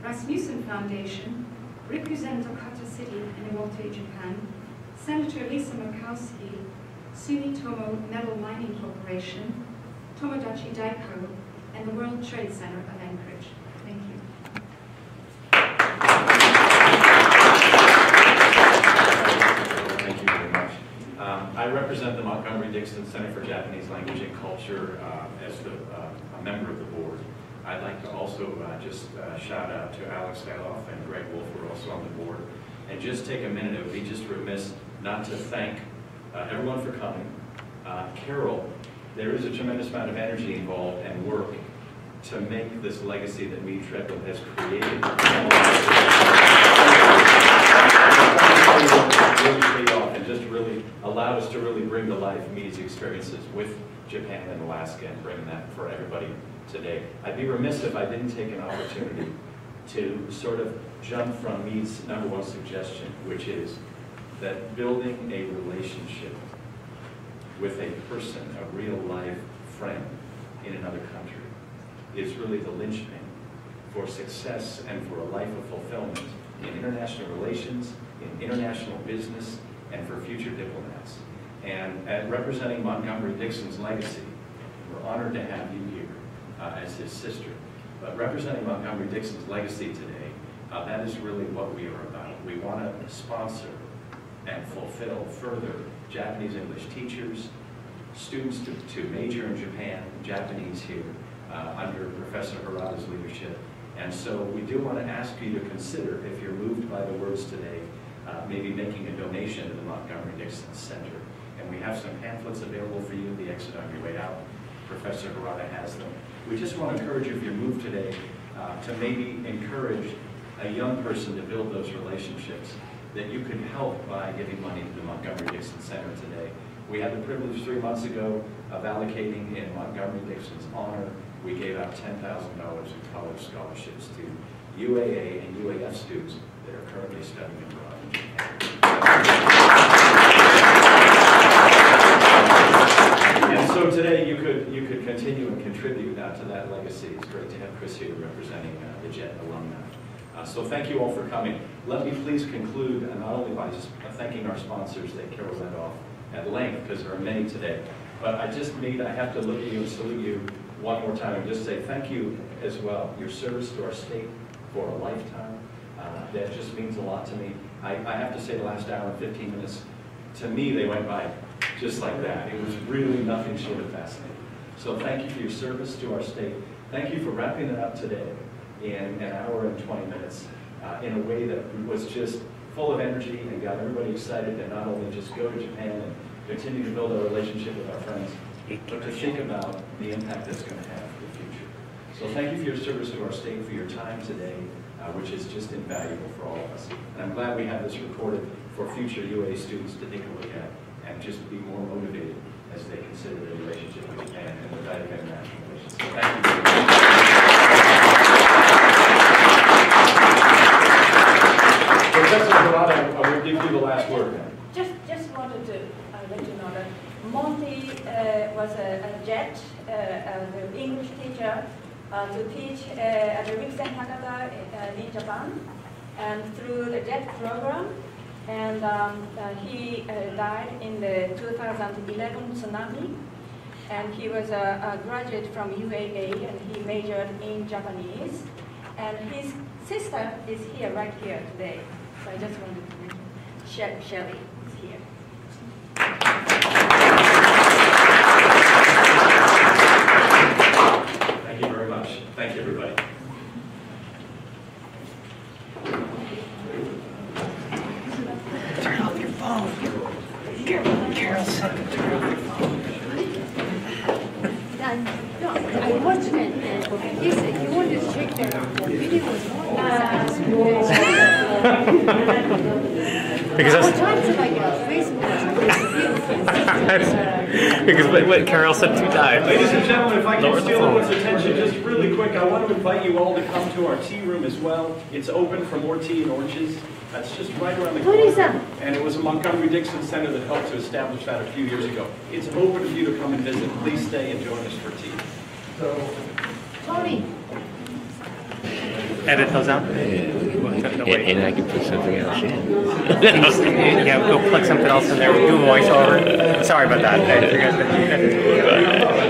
Rasmussen Foundation, Rikuzen Tokata City in Iwate, Japan, Senator Lisa Murkowski, Sumitomo Metal Mining Corporation, Tomodachi Daiko, and the World Trade Center of Anchorage. Thank you. Thank you very much. I represent the Montgomery-Dixon Center for Japanese Language and Culture as a member of the board. I'd like to also just shout out to Alex Haloff and Greg Wolf, who are also on the board, and just take a minute. It would be just remiss not to thank everyone for coming. Carol, there is a tremendous amount of energy involved and work to make this legacy that Mead Treadwell has created really paid off and just really allowed us to really bring to life Mead's experiences with Japan and Alaska and bring that for everybody today. I'd be remiss if I didn't take an opportunity to sort of jump from Mead's #1 suggestion, which is that building a relationship with a person, a real life friend in another country, is really the linchpin for success and for a life of fulfillment in international relations, in international business, and for future diplomats. And representing Montgomery-Dixon's legacy, we're honored to have you here as his sister. But representing Montgomery-Dixon's legacy today, that is really what we are about. We want to sponsor and fulfill further Japanese English teachers, students to major in Japanese here under Professor Harada's leadership. And so we do want to ask you to consider, if you're moved by the words today, maybe making a donation to the Montgomery-Dixon Center. And we have some pamphlets available for you at the exit on your way out. Professor Harada has them. We just want to encourage you, if you're moved today, to maybe encourage a young person to build those relationships that you could help by giving money to the Montgomery-Dixon Center today. We had the privilege 3 months ago of allocating in Montgomery-Dixon's honor. We gave out $10,000 in college scholarships to UAA and UAF students that are currently studying abroad in Japan. And so today you could continue and contribute to that legacy. It's great to have Chris here representing the JET alumni. So thank you all for coming. Let me please conclude not only by just thanking our sponsors that Carol led off at length, because there are many today, but I have to look at you and salute you one more time and just say thank you as well. Your service to our state for a lifetime, that just means a lot to me. I have to say the last hour and 15 minutes, to me they went by just like that. It was really nothing short of fascinating. So thank you for your service to our state. Thank you for wrapping it up today in an hour and 20 minutes in a way that was just full of energy and got everybody excited to not only just go to Japan and continue to build a relationship with our friends, but to think about the impact that's going to have for the future. So thank you for your service to our state, for your time today, which is just invaluable for all of us. And I'm glad we have this recorded for future UA students to take a look at and just be more motivated as they consider their relationship with Japan and the value of international relations. So thank you very much. Professor Harada, I will give you the last word. Just wanted to let you know that Monty was a JET, the English teacher, to teach at the Riksen Hakata in Japan, and through the JET program. And he died in the 2011 tsunami. And he was a graduate from UAA, and he majored in Japanese. And his sister is here, right here today. So I just wanted to mention Shelly is here. Thank you very much. Thank you, everybody. Turn off your phone. Carol said to turn off your phone. I watched it, and he said he wanted to check their video was Because what times have I got Facebook? because what Carol said 2 times. Ladies and gentlemen, if I Lower can the steal phone. everyone's attention just really quick, I want to invite you all to come to our tea room as well. It's open for more tea and oranges. That's just right around the corner. What is that? And it was a Montgomery-Dixon Center that helped to establish that a few years ago. It's open for you to come and visit. Please stay and join us for tea. Tony. Edit those out. And I can put something else in. Yeah, go plug something else in there. Do a voiceover. Sorry about that. I forgot that.